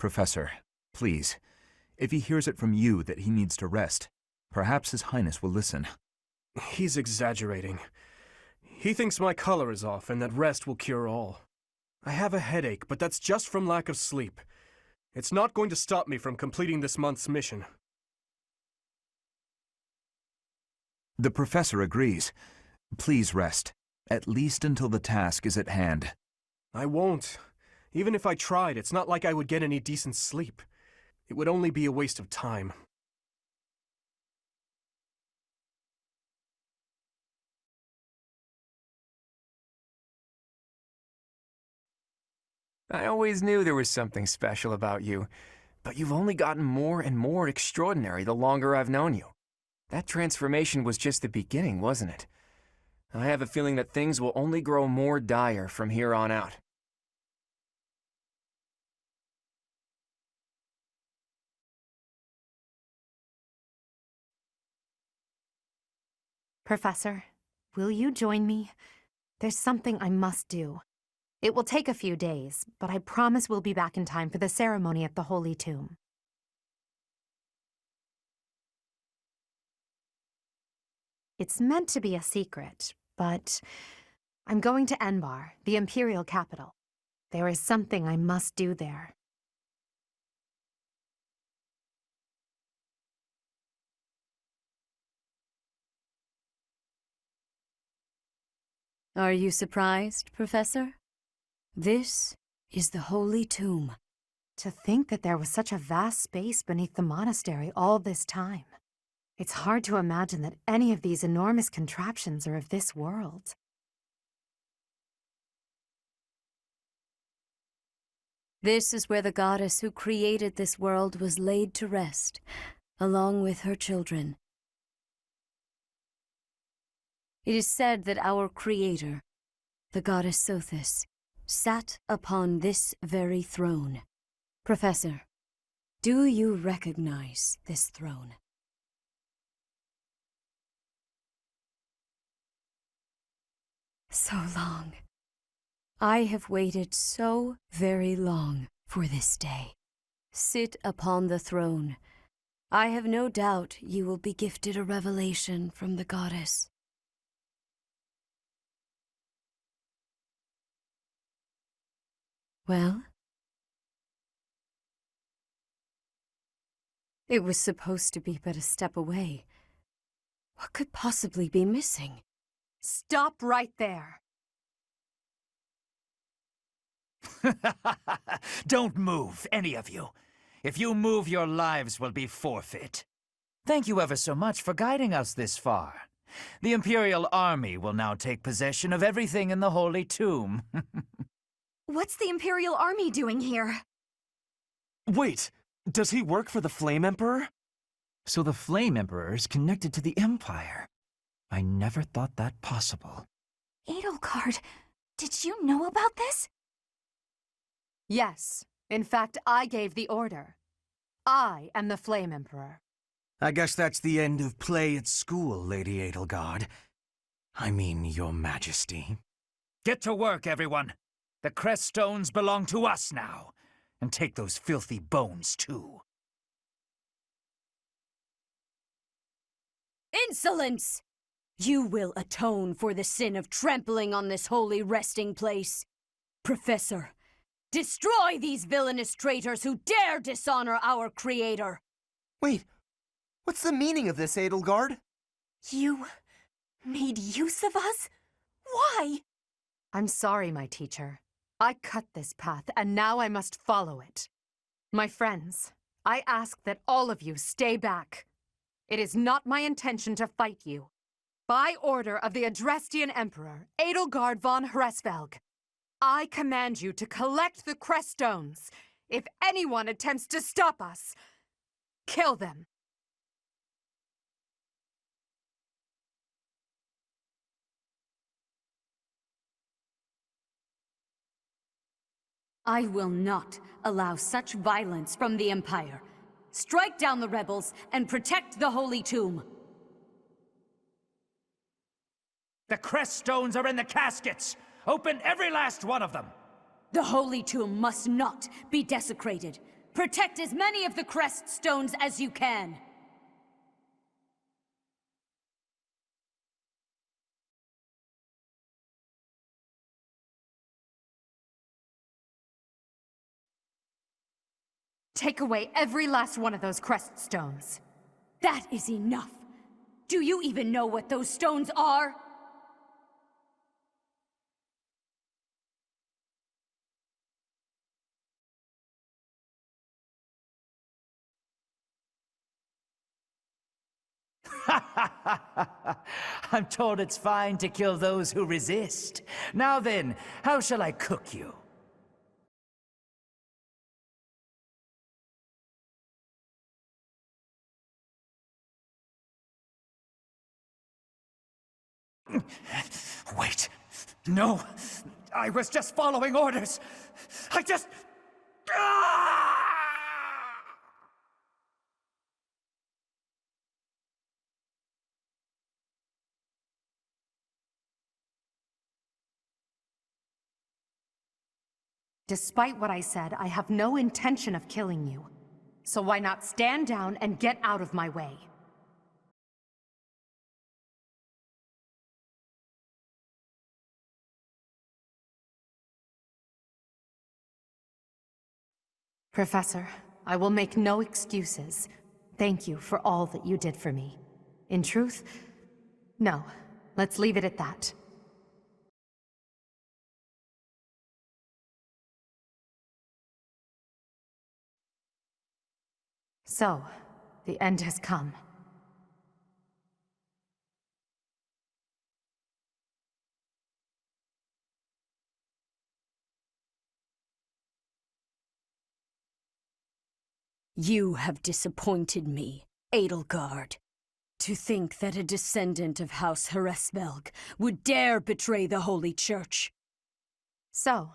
Professor, please, if he hears it from you that he needs to rest, perhaps His Highness will listen. He's exaggerating. He thinks my color is off and that rest will cure all. I have a headache, but that's just from lack of sleep. It's not going to stop me from completing this month's mission. The professor agrees. Please rest, at least until the task is at hand. I won't. Even if I tried, it's not like I would get any decent sleep. It would only be a waste of time. I always knew there was something special about you, but you've only gotten more and more extraordinary the longer I've known you. That transformation was just the beginning, wasn't it? I have a feeling that things will only grow more dire from here on out. Professor, will you join me? There's something I must do. It will take a few days, but I promise we'll be back in time for the ceremony at the Holy Tomb. It's meant to be a secret, but I'm going to Enbar, the Imperial capital. There is something I must do there. Are you surprised, Professor? This is the Holy Tomb. To think that there was such a vast space beneath the monastery all this time. It's hard to imagine that any of these enormous contraptions are of this world. This is where the goddess who created this world was laid to rest, along with her children. It is said that our creator, the goddess Sothis, sat upon this very throne. Professor, do you recognize this throne? So long. I have waited so very long for this day. Sit upon the throne. I have no doubt you will be gifted a revelation from the goddess. Well? It was supposed to be but a step away. What could possibly be missing? Stop right there! Don't move, any of you. If you move, your lives will be forfeit. Thank you ever so much for guiding us this far. The Imperial Army will now take possession of everything in the Holy Tomb. What's the Imperial Army doing here? Wait, does he work for the Flame Emperor? So the Flame Emperor is connected to the Empire. I never thought that possible. Edelgard, did you know about this? Yes. In fact, I gave the order. I am the Flame Emperor. I guess that's the end of play at school, Lady Edelgard. I mean, Your Majesty. Get to work, everyone. The crest stones belong to us now. And take those filthy bones, too. Insolence! You will atone for the sin of trampling on this holy resting place. Professor, destroy these villainous traitors who dare dishonor our creator. Wait, what's the meaning of this, Edelgard? You made use of us? Why? I'm sorry, my teacher. I cut this path, and now I must follow it. My friends, I ask that all of you stay back. It is not my intention to fight you. By order of the Adrestian Emperor, Edelgard von Hresvelg, I command you to collect the crest stones. If anyone attempts to stop us, kill them. I will not allow such violence from the Empire. Strike down the rebels and protect the Holy Tomb. The crest stones are in the caskets! Open every last one of them! The Holy Tomb must not be desecrated. Protect as many of the crest stones as you can. Take away every last one of those crest stones. That is enough. Do you even know what those stones are? I'm told it's fine to kill those who resist. Now then, how shall I cook you? Wait. No. I was just following orders. I just... Ah! Despite what I said, I have no intention of killing you. So why not stand down and get out of my way? Professor, I will make no excuses. Thank you for all that you did for me. In truth, no. Let's leave it at that. So, the end has come. You have disappointed me, Edelgard. To think that a descendant of House Hresvelg would dare betray the Holy Church. So,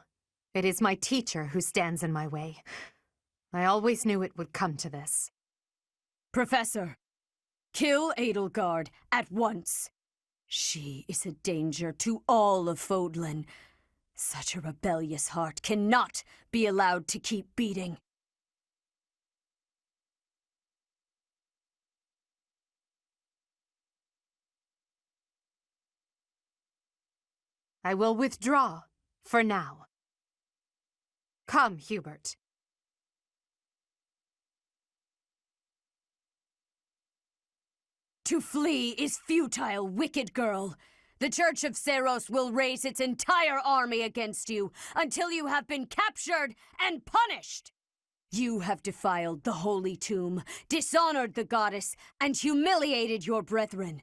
it is my teacher who stands in my way. I always knew it would come to this. Professor, kill Edelgard at once. She is a danger to all of Fodlan. Such a rebellious heart cannot be allowed to keep beating. I will withdraw, for now. Come, Hubert. To flee is futile, wicked girl. The Church of Seros will raise its entire army against you until you have been captured and punished. You have defiled the holy tomb, dishonored the goddess, and humiliated your brethren.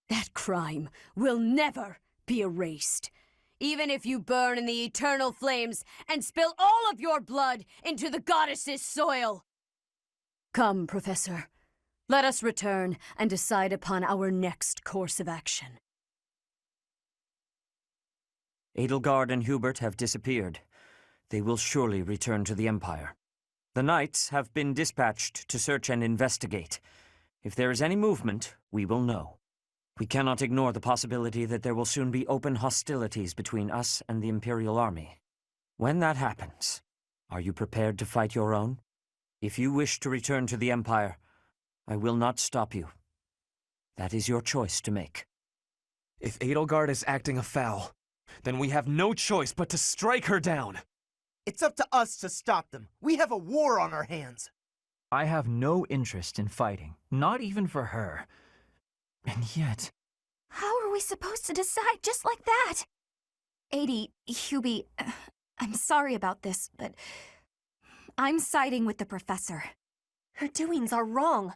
That crime will never be erased. Even if you burn in the eternal flames and spill all of your blood into the goddess's soil. Come, Professor. Let us return and decide upon our next course of action. Edelgard and Hubert have disappeared. They will surely return to the Empire. The knights have been dispatched to search and investigate. If there is any movement, we will know. We cannot ignore the possibility that there will soon be open hostilities between us and the Imperial Army. When that happens, are you prepared to fight your own? If you wish to return to the Empire, I will not stop you. That is your choice to make. If Edelgard is acting afoul, then we have no choice but to strike her down. It's up to us to stop them. We have a war on our hands. I have no interest in fighting, not even for her. And yet... How are we supposed to decide just like that? Hubie, I'm sorry about this, but I'm siding with the professor. Her doings are wrong.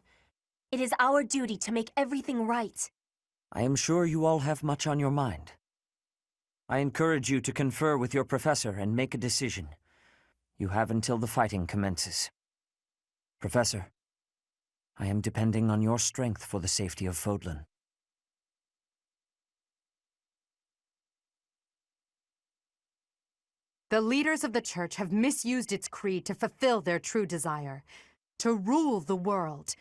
It is our duty to make everything right. I am sure you all have much on your mind. I encourage you to confer with your professor and make a decision. You have until the fighting commences. Professor, I am depending on your strength for the safety of Fodlan. The leaders of the Church have misused its creed to fulfill their true desire, to rule the world.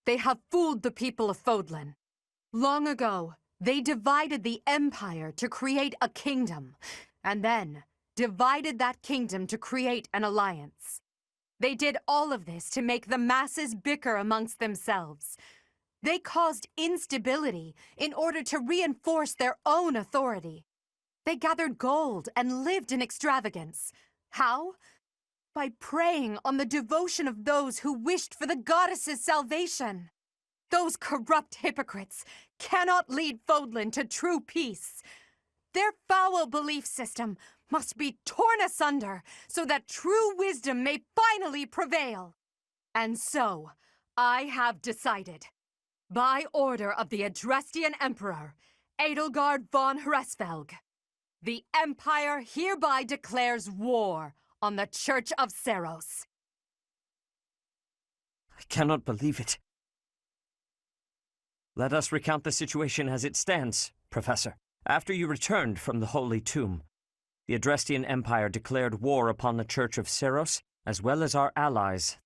They have fooled the people of Fodlan. Long ago, they divided the Empire to create a kingdom, and then divided that kingdom to create an alliance. They did all of this to make the masses bicker amongst themselves. They caused instability in order to reinforce their own authority. They gathered gold and lived in extravagance. How? By preying on the devotion of those who wished for the goddess's salvation. Those corrupt hypocrites cannot lead Fodlan to true peace. Their foul belief system must be torn asunder so that true wisdom may finally prevail. And so, I have decided, by order of the Adrestian Emperor, Edelgard von Hresvelg, the Empire hereby declares war on the Church of Seros. I cannot believe it. Let us recount the situation as it stands, Professor. After you returned from the Holy Tomb, the Adrestian Empire declared war upon the Church of Seros, as well as our allies.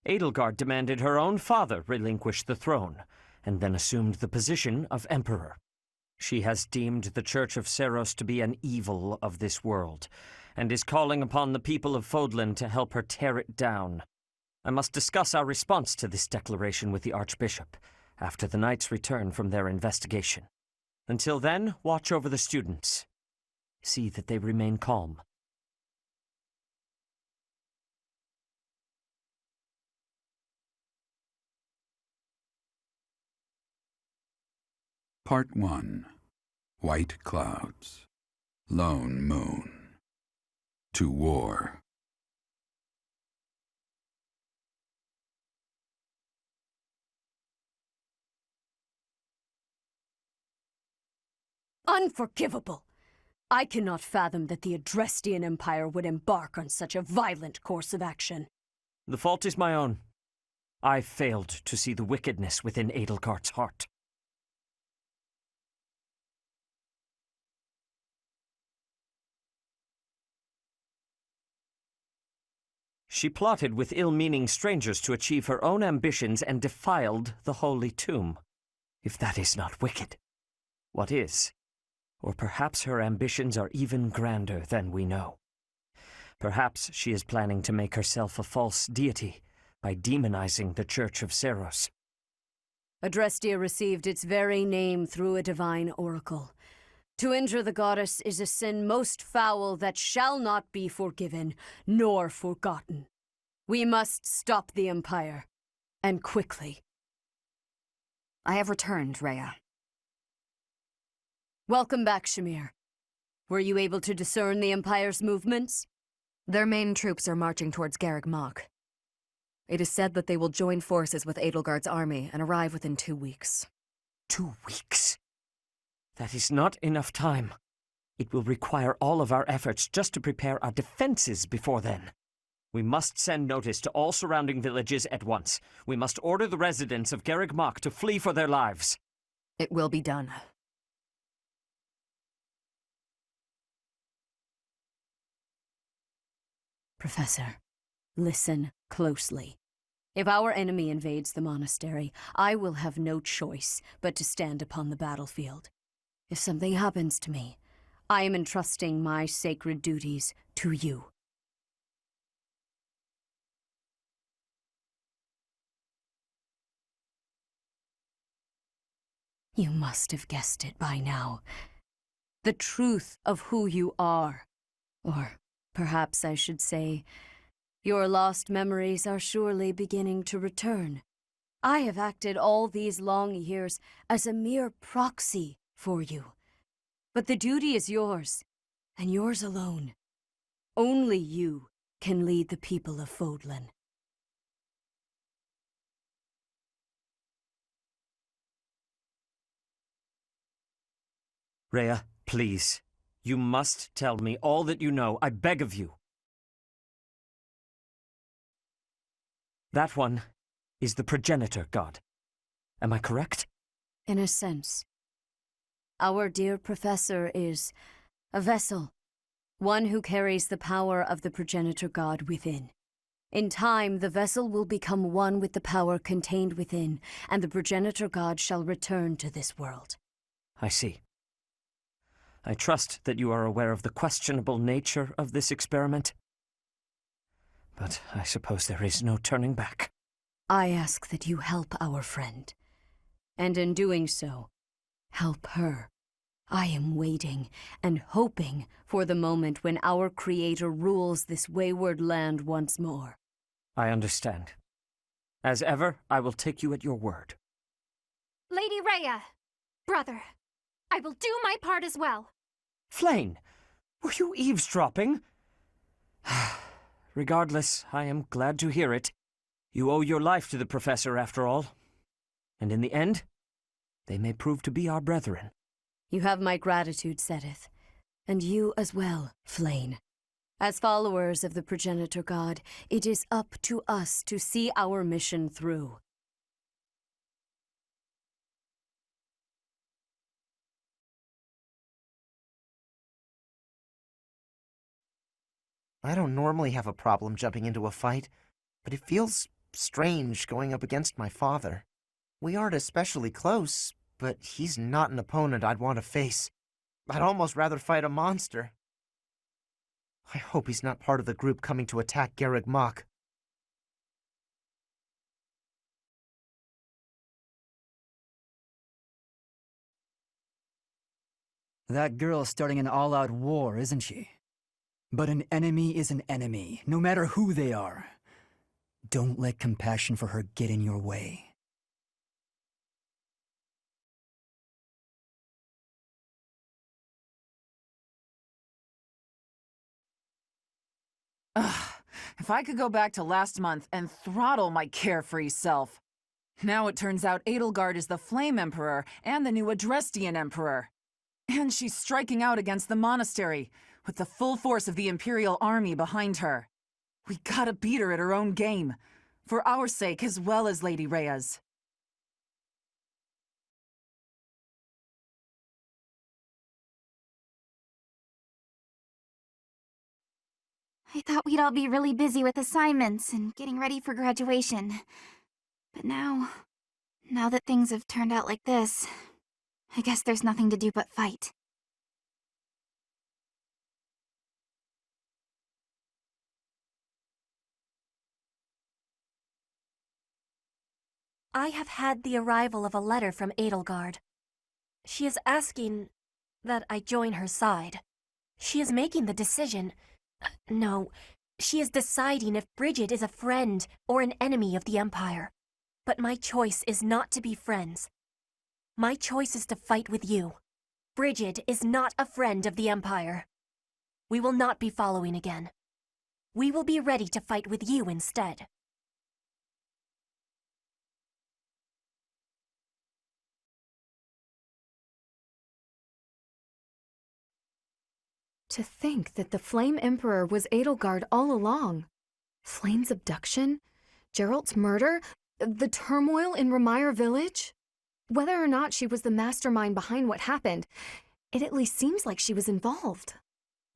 Edelgard demanded her own father relinquish the throne, and then assumed the position of Emperor. She has deemed the Church of Seros to be an evil of this world, and is calling upon the people of Fodlan to help her tear it down. I must discuss our response to this declaration with the Archbishop, after the Knights return from their investigation. Until then, watch over the students. See that they remain calm. Part 1. White Clouds. Lone Moon. To war. Unforgivable! I cannot fathom that the Adrestian Empire would embark on such a violent course of action. The fault is my own. I failed to see the wickedness within Edelgard's heart. She plotted with ill-meaning strangers to achieve her own ambitions and defiled the Holy Tomb. If that is not wicked, what is? Or perhaps her ambitions are even grander than we know. Perhaps she is planning to make herself a false deity by demonizing the Church of Seros. Adrestia received its very name through a divine oracle. To injure the goddess is a sin most foul that shall not be forgiven, nor forgotten. We must stop the Empire, and quickly. I have returned, Rhea. Welcome back, Shamir. Were you able to discern the Empire's movements? Their main troops are marching towards Garreg Mach. It is said that they will join forces with Edelgard's army and arrive within 2 weeks. 2 weeks? That is not enough time. It will require all of our efforts just to prepare our defenses before then. We must send notice to all surrounding villages at once. We must order the residents of Garreg Mach to flee for their lives. It will be done. Professor, listen closely. If our enemy invades the monastery, I will have no choice but to stand upon the battlefield. If something happens to me, I am entrusting my sacred duties to you. You must have guessed it by now. The truth of who you are. Or perhaps I should say, your lost memories are surely beginning to return. I have acted all these long years as a mere proxy for you. But the duty is yours, and yours alone. Only you can lead the people of Fodlan. Rhea, please. You must tell me all that you know. I beg of you. That one is the progenitor god. Am I correct? In a sense. Our dear professor is a vessel, one who carries the power of the progenitor god within. In time, the vessel will become one with the power contained within, and the progenitor god shall return to this world. I see. I trust that you are aware of the questionable nature of this experiment. But I suppose there is no turning back. I ask that you help our friend. And in doing so, help her. I am waiting and hoping for the moment when our Creator rules this wayward land once more. I understand. As ever, I will take you at your word. Lady Rhea! Brother, I will do my part as well. Flayn, were you eavesdropping? Regardless, I am glad to hear it. You owe your life to the Professor, after all. And in the end, they may prove to be our brethren. You have my gratitude, Seteth. And you as well, Flayn. As followers of the progenitor god, it is up to us to see our mission through. I don't normally have a problem jumping into a fight, but it feels strange going up against my father. We aren't especially close, but he's not an opponent I'd want to face. I'd almost rather fight a monster. I hope he's not part of the group coming to attack Garreg Mach. That girl's starting an all-out war, isn't she? But an enemy is an enemy, no matter who they are. Don't let compassion for her get in your way. Ugh, if I could go back to last month and throttle my carefree self. Now it turns out Edelgard is the Flame Emperor and the new Adrestian Emperor. And she's striking out against the monastery, with the full force of the Imperial army behind her. We gotta beat her at her own game, for our sake as well as Lady Rhea's. I thought we'd all be really busy with assignments and getting ready for graduation. But now that things have turned out like this, I guess there's nothing to do but fight. I have had the arrival of a letter from Edelgard. She is asking that I join her side. She is making the decision. No, she is deciding if Bridget is a friend or an enemy of the Empire. But my choice is not to be friends. My choice is to fight with you. Bridget is not a friend of the Empire. We will not be following again. We will be ready to fight with you instead. To think that the Flame Emperor was Edelgard all along. Flame's abduction? Geralt's murder? The turmoil in Remire Village? Whether or not she was the mastermind behind what happened, it at least seems like she was involved.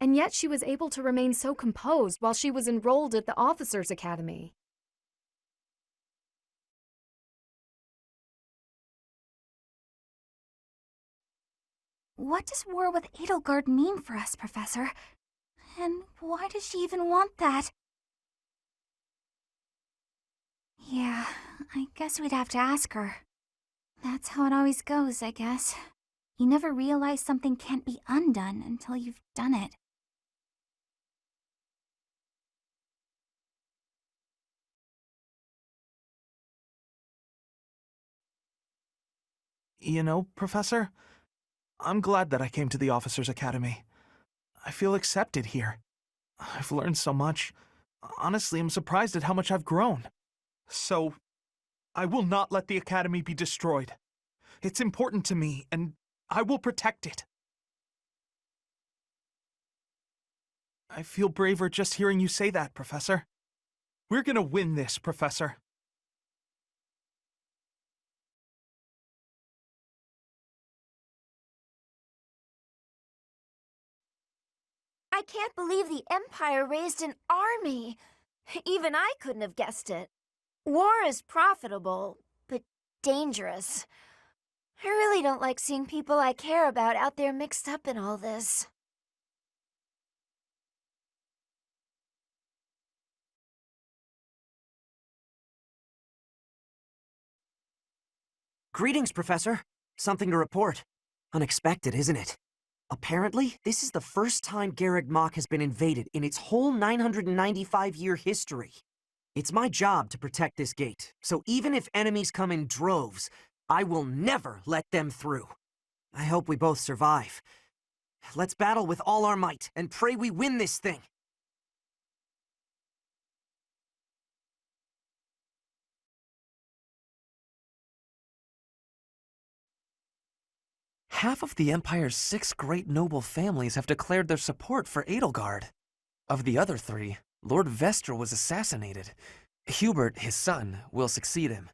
And yet she was able to remain so composed while she was enrolled at the Officers' Academy. What does war with Edelgard mean for us, Professor? And why does she even want that? Yeah, I guess we'd have to ask her. That's how it always goes, I guess. You never realize something can't be undone until you've done it. You know, Professor, I'm glad that I came to the Officers' Academy. I feel accepted here. I've learned so much. Honestly, I'm surprised at how much I've grown. So, I will not let the Academy be destroyed. It's important to me, and I will protect it. I feel braver just hearing you say that, Professor. We're gonna win this, Professor. I can't believe the Empire raised an army. Even I couldn't have guessed it. War is profitable, but dangerous. I really don't like seeing people I care about out there mixed up in all this. Greetings, Professor. Something to report. Unexpected, isn't it? Apparently, this is the first time Garreg Mach has been invaded in its whole 995-year history. It's my job to protect this gate, so even if enemies come in droves, I will never let them through. I hope we both survive. Let's battle with all our might, and pray we win this thing! Half of the Empire's 6 great noble families have declared their support for Edelgard. Of the other 3, Lord Vestra was assassinated. Hubert, his son, will succeed him.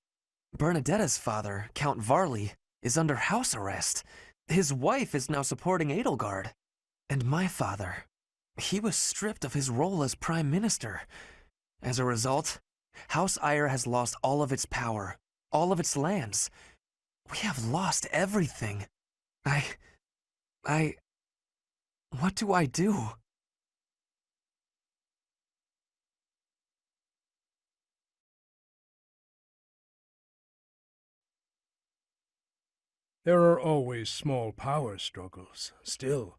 Bernadetta's father, Count Varley, is under house arrest. His wife is now supporting Edelgard. And my father, he was stripped of his role as Prime Minister. As a result, House Eyre has lost all of its power, all of its lands. We have lost everything. What do I do? There are always small power struggles. Still,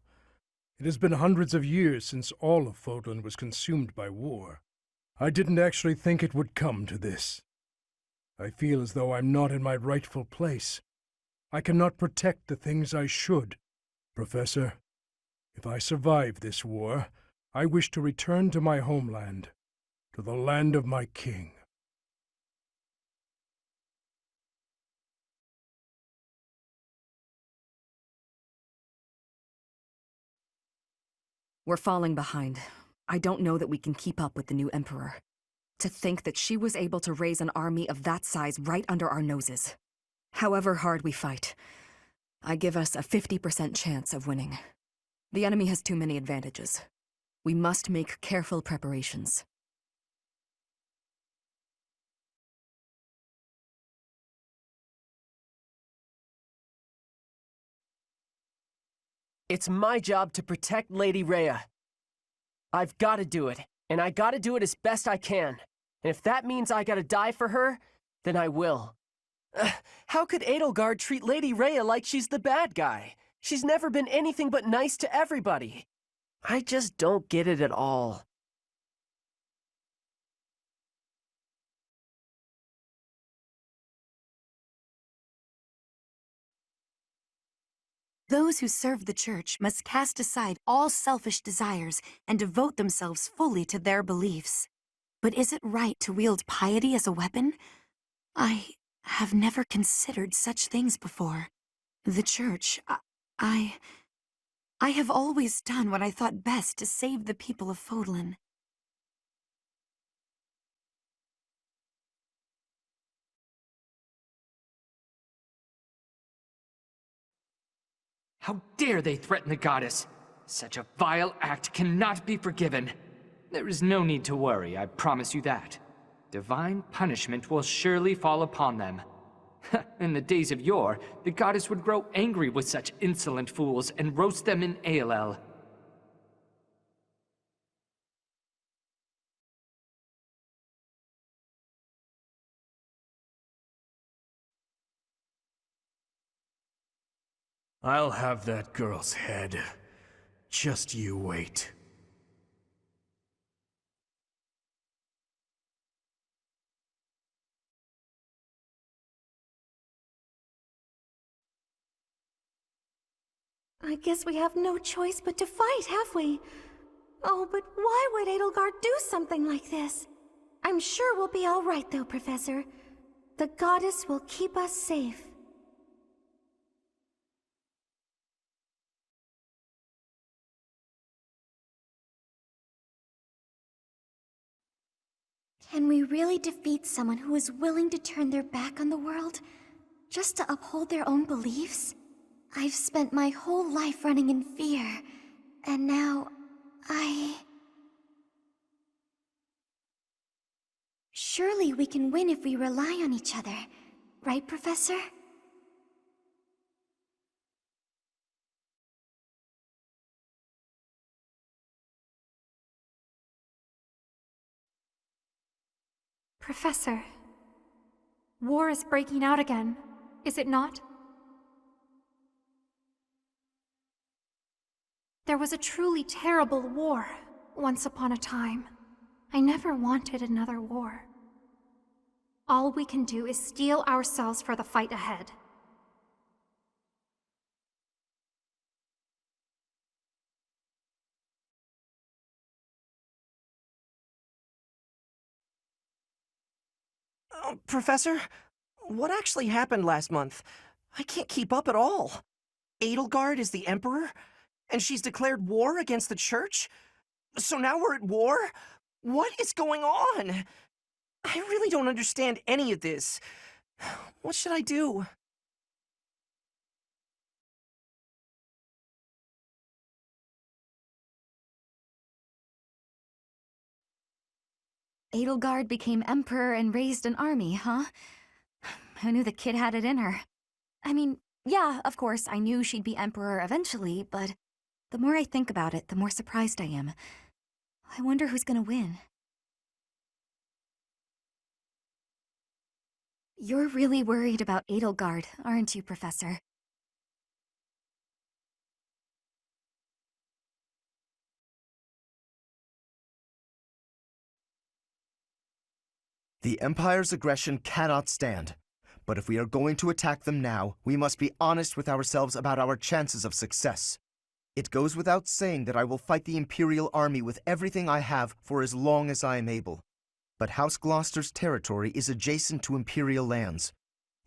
it has been hundreds of years since all of Fodlan was consumed by war. I didn't actually think it would come to this. I feel as though I'm not in my rightful place. I cannot protect the things I should. Professor, if I survive this war, I wish to return to my homeland, to the land of my king. We're falling behind. I don't know that we can keep up with the new Emperor. To think that she was able to raise an army of that size right under our noses. However hard we fight, I give us a 50% chance of winning. The enemy has too many advantages. We must make careful preparations. It's my job to protect Lady Rhea. I've gotta do it, and I gotta do it as best I can. And if that means I gotta die for her, then I will. How could Edelgard treat Lady Rhea like she's the bad guy? She's never been anything but nice to everybody. I just don't get it at all. Those who serve the Church must cast aside all selfish desires and devote themselves fully to their beliefs. But is it right to wield piety as a weapon? I have never considered such things before. The Church, I have always done what I thought best to save the people of Fodlan. How dare they threaten the goddess? Such a vile act cannot be forgiven. There is no need to worry, I promise you that. Divine punishment will surely fall upon them. In the days of yore, the goddess would grow angry with such insolent fools and roast them in ALL. I'll have that girl's head. Just you wait. I guess we have no choice but to fight, have we? Oh, but why would Edelgard do something like this? I'm sure we'll be all right, though, Professor. The goddess will keep us safe. Can we really defeat someone who is willing to turn their back on the world just to uphold their own beliefs? I've spent my whole life running in fear, and now Surely we can win if we rely on each other. Right, Professor? Professor, war is breaking out again, is it not? There was a truly terrible war once upon a time. I never wanted another war. All we can do is steel ourselves for the fight ahead. Professor, what actually happened last month? I can't keep up at all. Edelgard is the Emperor, and she's declared war against the Church? So now we're at war? What is going on? I really don't understand any of this. What should I do? Edelgard became emperor and raised an army, huh? Who knew the kid had it in her? I mean, yeah, of course, I knew she'd be emperor eventually, but the more I think about it, the more surprised I am. I wonder who's gonna win. You're really worried about Edelgard, aren't you, Professor? The Empire's aggression cannot stand. But if we are going to attack them now, we must be honest with ourselves about our chances of success. It goes without saying that I will fight the Imperial Army with everything I have for as long as I am able. But House Gloucester's territory is adjacent to Imperial lands.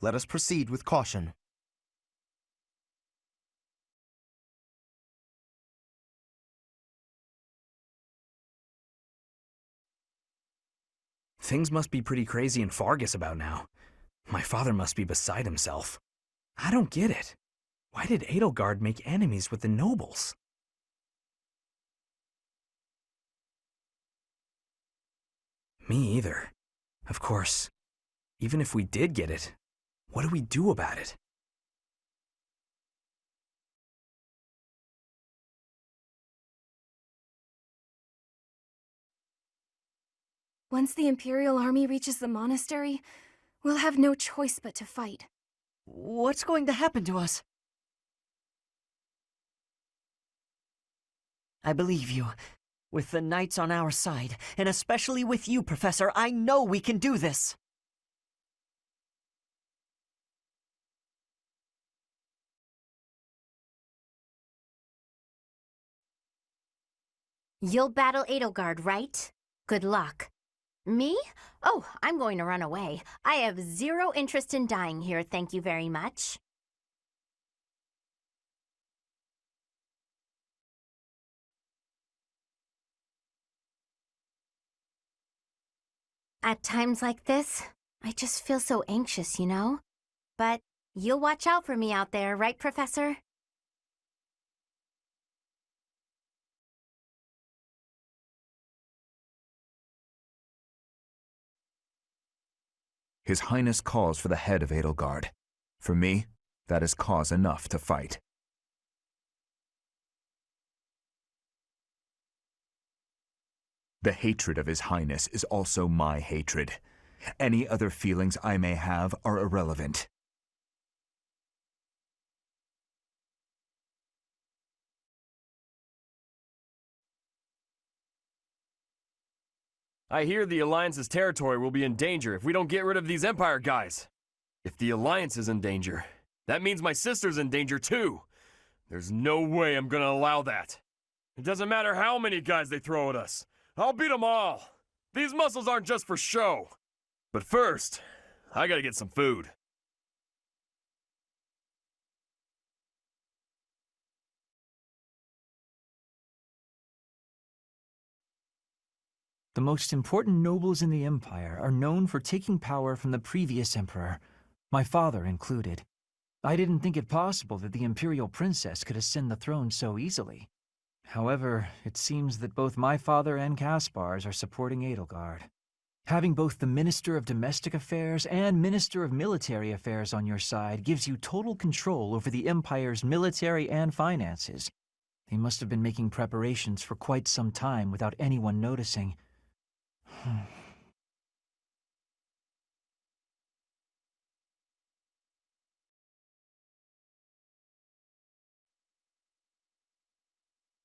Let us proceed with caution. Things must be pretty crazy in Fargus about now. My father must be beside himself. I don't get it. Why did Edelgard make enemies with the nobles? Me either. Of course, even if we did get it, what do we do about it? Once the Imperial army reaches the monastery, we'll have no choice but to fight. What's going to happen to us? I believe you. With the knights on our side, and especially with you, Professor, I know we can do this! You'll battle Edelgard, right? Good luck. Me? Oh, I'm going to run away. I have zero interest in dying here, thank you very much. At times like this, I just feel so anxious, you know? But you'll watch out for me out there, right, Professor? His Highness calls for the head of Edelgard. For me, that is cause enough to fight. The hatred of His Highness is also my hatred. Any other feelings I may have are irrelevant. I hear the Alliance's territory will be in danger if we don't get rid of these Empire guys. If the Alliance is in danger, that means my sister's in danger too. There's no way I'm gonna allow that. It doesn't matter how many guys they throw at us. I'll beat them all. These muscles aren't just for show. But first, I gotta get some food. The most important nobles in the Empire are known for taking power from the previous emperor, my father included. I didn't think it possible that the Imperial Princess could ascend the throne so easily. However, it seems that both my father and Caspar's are supporting Edelgard. Having both the Minister of Domestic Affairs and Minister of Military Affairs on your side gives you total control over the Empire's military and finances. They must have been making preparations for quite some time without anyone noticing.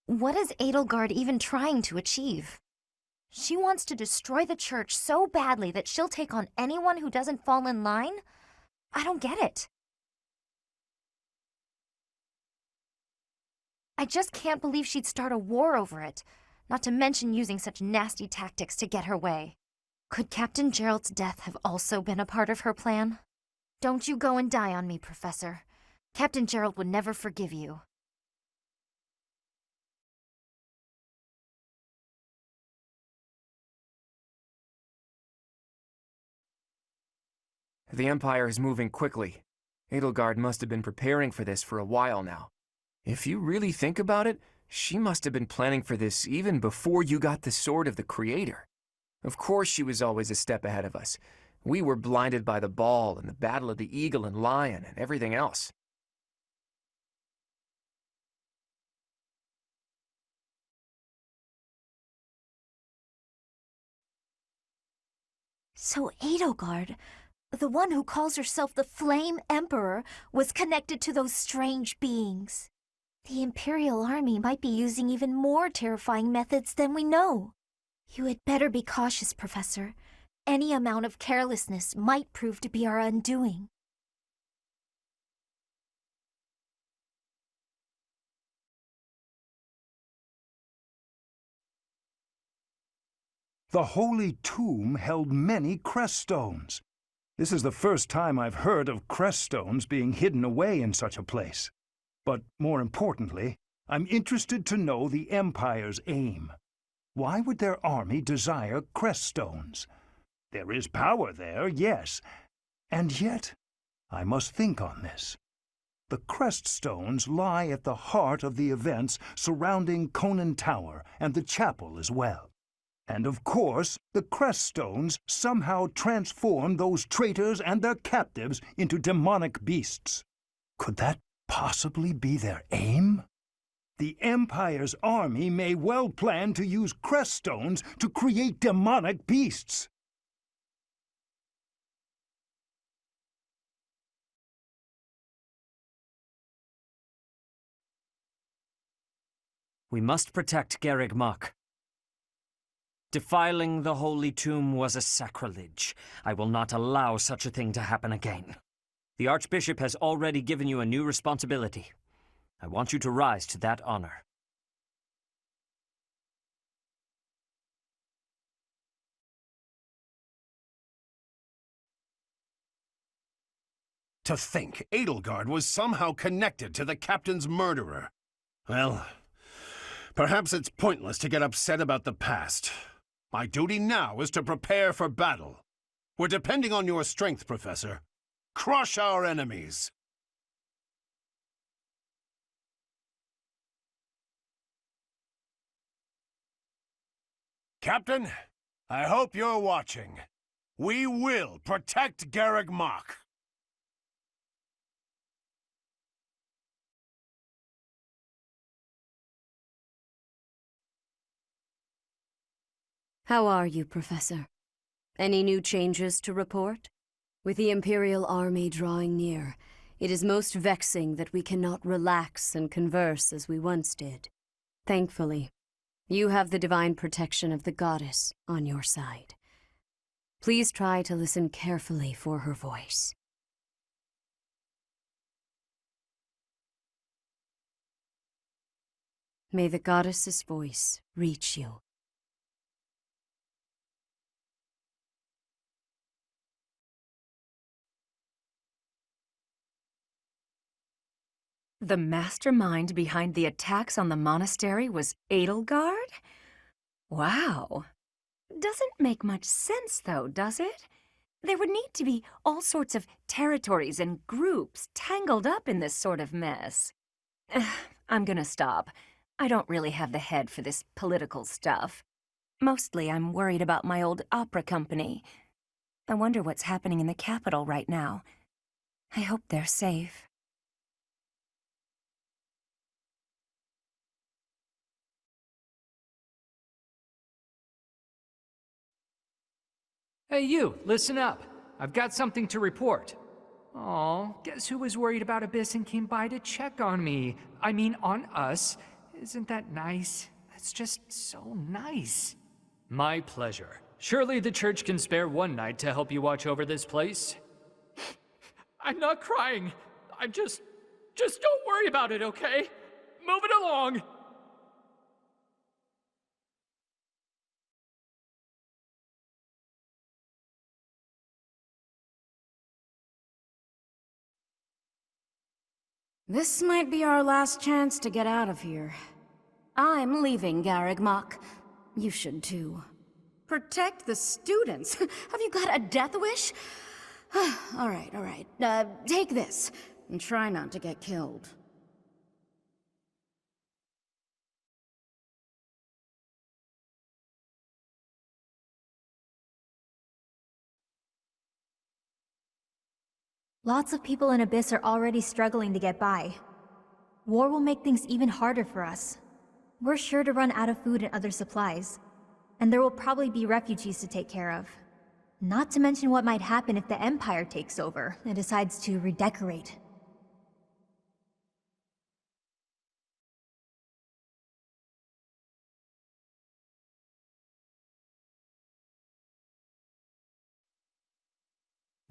What is Edelgard even trying to achieve? She wants to destroy the church so badly that she'll take on anyone who doesn't fall in line? I don't get it. I just can't believe she'd start a war over it, not to mention using such nasty tactics to get her way. Could Captain Gerald's death have also been a part of her plan? Don't you go and die on me, Professor. Captain Gerald would never forgive you. The Empire is moving quickly. Edelgard must have been preparing for this for a while now. If you really think about it, she must have been planning for this even before you got the Sword of the Creator. Of course she was always a step ahead of us. We were blinded by the ball and the Battle of the Eagle and Lion and everything else. So Edelgard, the one who calls herself the Flame Emperor, was connected to those strange beings. The Imperial Army might be using even more terrifying methods than we know. You had better be cautious, Professor. Any amount of carelessness might prove to be our undoing. The Holy Tomb held many crest stones. This is the first time I've heard of crest stones being hidden away in such a place. But more importantly, I'm interested to know the Empire's aim. Why would their army desire crest stones? There is power there, yes, and yet I must think on this. The crest stones lie at the heart of the events surrounding Conan Tower and the chapel as well. And of course, the crest stones somehow transform those traitors and their captives into demonic beasts. Could that possibly be their aim? The Empire's army may well plan to use crest stones to create demonic beasts. We must protect Garreg Mach. Defiling the Holy Tomb was a sacrilege. I will not allow such a thing to happen again. The Archbishop has already given you a new responsibility. I want you to rise to that honor. To think Edelgard was somehow connected to the captain's murderer. Well, perhaps it's pointless to get upset about the past. My duty now is to prepare for battle. We're depending on your strength, Professor. Crush our enemies! Captain, I hope you're watching. We will protect Garreg Mach. How are you, Professor? Any new changes to report? With the Imperial Army drawing near, it is most vexing that we cannot relax and converse as we once did. Thankfully, you have the divine protection of the Goddess on your side. Please try to listen carefully for her voice. May the Goddess's voice reach you. The mastermind behind the attacks on the monastery was Edelgard? Wow. Doesn't make much sense, though, does it? There would need to be all sorts of territories and groups tangled up in this sort of mess. I'm gonna stop. I don't really have the head for this political stuff. Mostly I'm worried about my old opera company. I wonder what's happening in the capital right now. I hope they're safe. Hey you, listen up. I've got something to report. Aw, guess who was worried about Abyss and came by to check on me? I mean, on us. Isn't that nice? That's just so nice. My pleasure. Surely the church can spare one night to help you watch over this place? I'm not crying. I'm just don't worry about it, okay? Move it along. This might be our last chance to get out of here. I'm leaving, Garrigmok. You should too. Protect the students? Have you got a death wish? All right. Take this, and try not to get killed. Lots of people in Abyss are already struggling to get by. War will make things even harder for us. We're sure to run out of food and other supplies, and there will probably be refugees to take care of. Not to mention what might happen if the Empire takes over and decides to redecorate.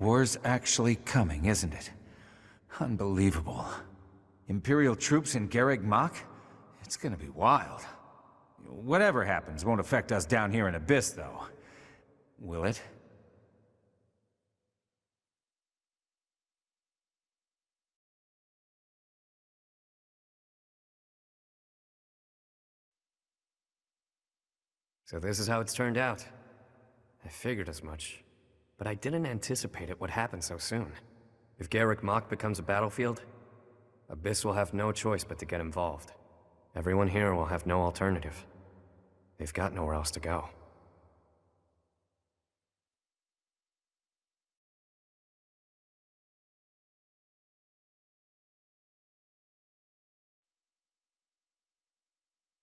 War's actually coming, isn't it? Unbelievable. Imperial troops in Garreg Mach? It's gonna be wild. Whatever happens won't affect us down here in Abyss, though. Will it? So this is how it's turned out. I figured as much. But I didn't anticipate it would happen so soon. If Garreg Mach becomes a battlefield, Abyss will have no choice but to get involved. Everyone here will have no alternative. They've got nowhere else to go.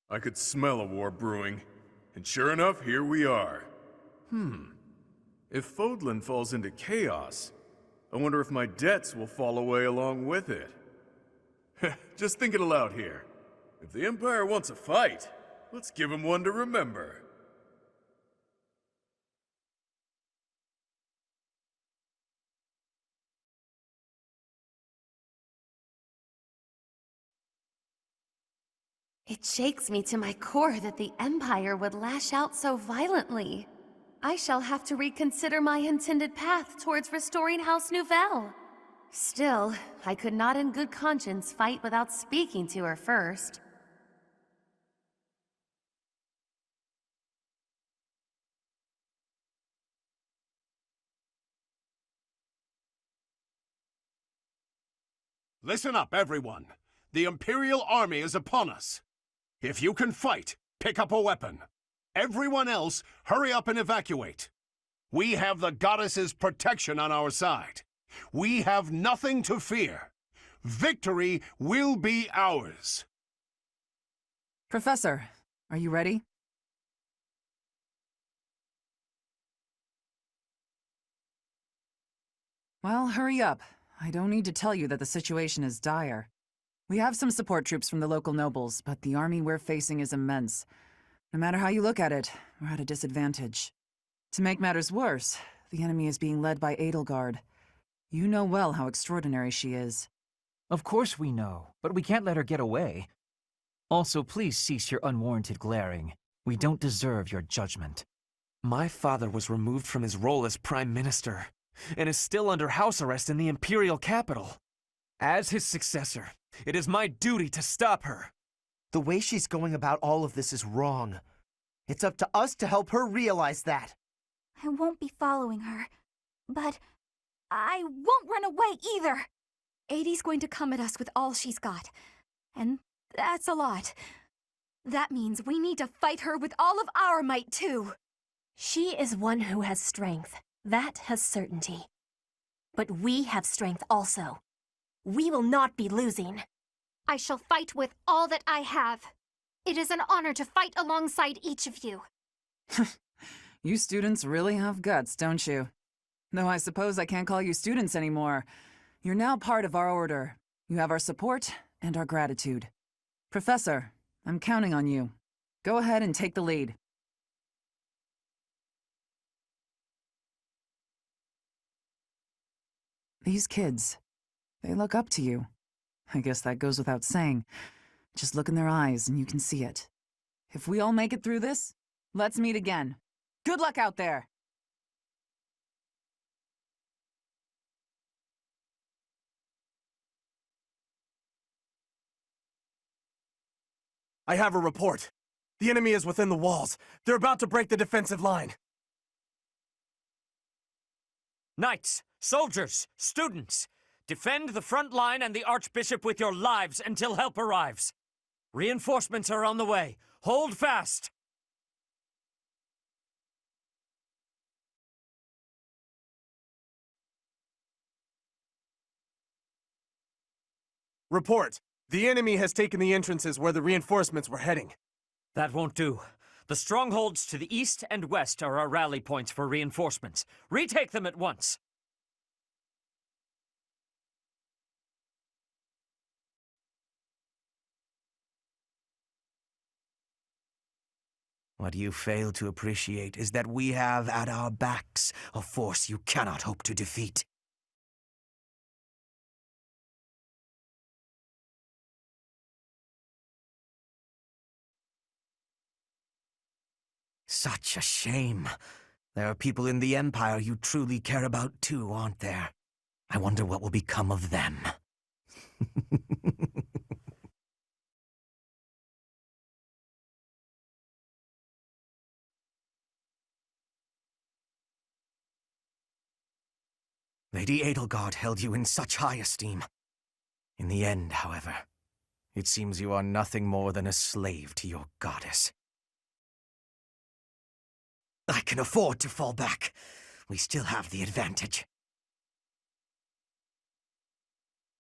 I could smell a war brewing, and sure enough, here we are. If Fodlan falls into chaos, I wonder if my debts will fall away along with it. Just thinking aloud here. If the Empire wants a fight, let's give him one to remember. It shakes me to my core that the Empire would lash out so violently. I shall have to reconsider my intended path towards restoring House Nouvelle. Still, I could not in good conscience fight without speaking to her first. Listen up, everyone. The Imperial Army is upon us. If you can fight, pick up a weapon. Everyone else, hurry up and evacuate. We have the goddess's protection on our side. We have nothing to fear. Victory will be ours. Professor, are you ready? Well, hurry up. I don't need to tell you that the situation is dire. We have some support troops from the local nobles, but the army we're facing is immense. No matter how you look at it, we're at a disadvantage. To make matters worse, the enemy is being led by Edelgard. You know well how extraordinary she is. Of course we know, but we can't let her get away. Also, please cease your unwarranted glaring. We don't deserve your judgment. My father was removed from his role as Prime Minister, and is still under house arrest in the Imperial capital. As his successor, it is my duty to stop her. The way she's going about all of this is wrong. It's up to us to help her realize that. I won't be following her, but I won't run away either. Adie's going to come at us with all she's got, and that's a lot. That means we need to fight her with all of our might, too. She is one who has strength. That has certainty. But we have strength also. We will not be losing. I shall fight with all that I have. It is an honor to fight alongside each of you. You students really have guts, don't you? Though I suppose I can't call you students anymore. You're now part of our order. You have our support and our gratitude. Professor, I'm counting on you. Go ahead and take the lead. These kids, they look up to you. I guess that goes without saying. Just look in their eyes and you can see it. If we all make it through this, let's meet again. Good luck out there! I have a report. The enemy is within the walls. They're about to break the defensive line. Knights, soldiers, students, defend the front line and the Archbishop with your lives until help arrives. Reinforcements are on the way. Hold fast! Report. The enemy has taken the entrances where the reinforcements were heading. That won't do. The strongholds to the east and west are our rally points for reinforcements. Retake them at once. What you fail to appreciate is that we have at our backs a force you cannot hope to defeat. Such a shame. There are people in the Empire you truly care about too, aren't there? I wonder what will become of them. Lady Edelgard held you in such high esteem. In the end, however, it seems you are nothing more than a slave to your goddess. I can afford to fall back. We still have the advantage.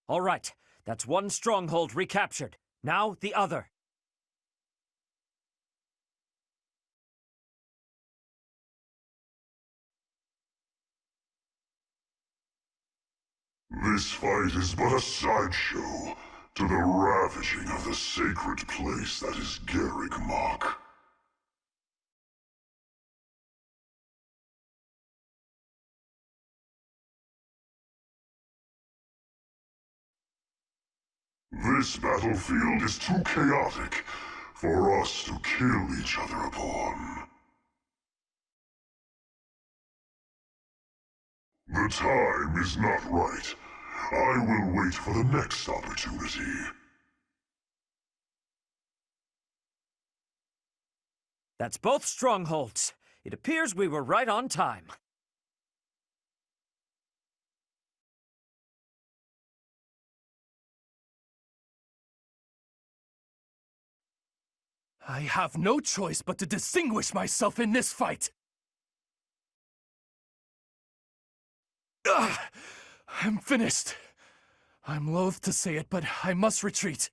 All right, that's one stronghold recaptured. Now the other. This fight is but a sideshow to the ravaging of the sacred place that is Garreg Mach. This battlefield is too chaotic for us to kill each other upon. The time is not right. I will wait for the next opportunity. That's both strongholds. It appears we were right on time. I have no choice but to distinguish myself in this fight. Ugh! I'm finished. I'm loath to say it, but I must retreat.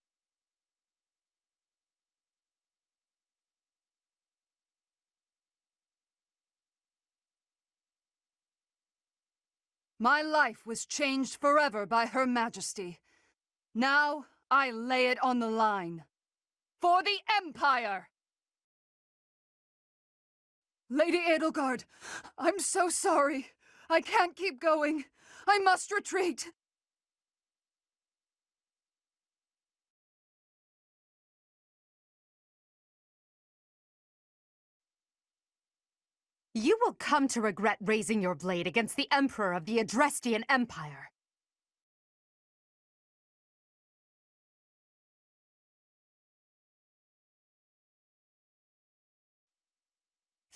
My life was changed forever by Her Majesty. Now, I lay it on the line. For the Empire! Lady Edelgard, I'm so sorry. I can't keep going. I must retreat. You will come to regret raising your blade against the Emperor of the Adrestian Empire.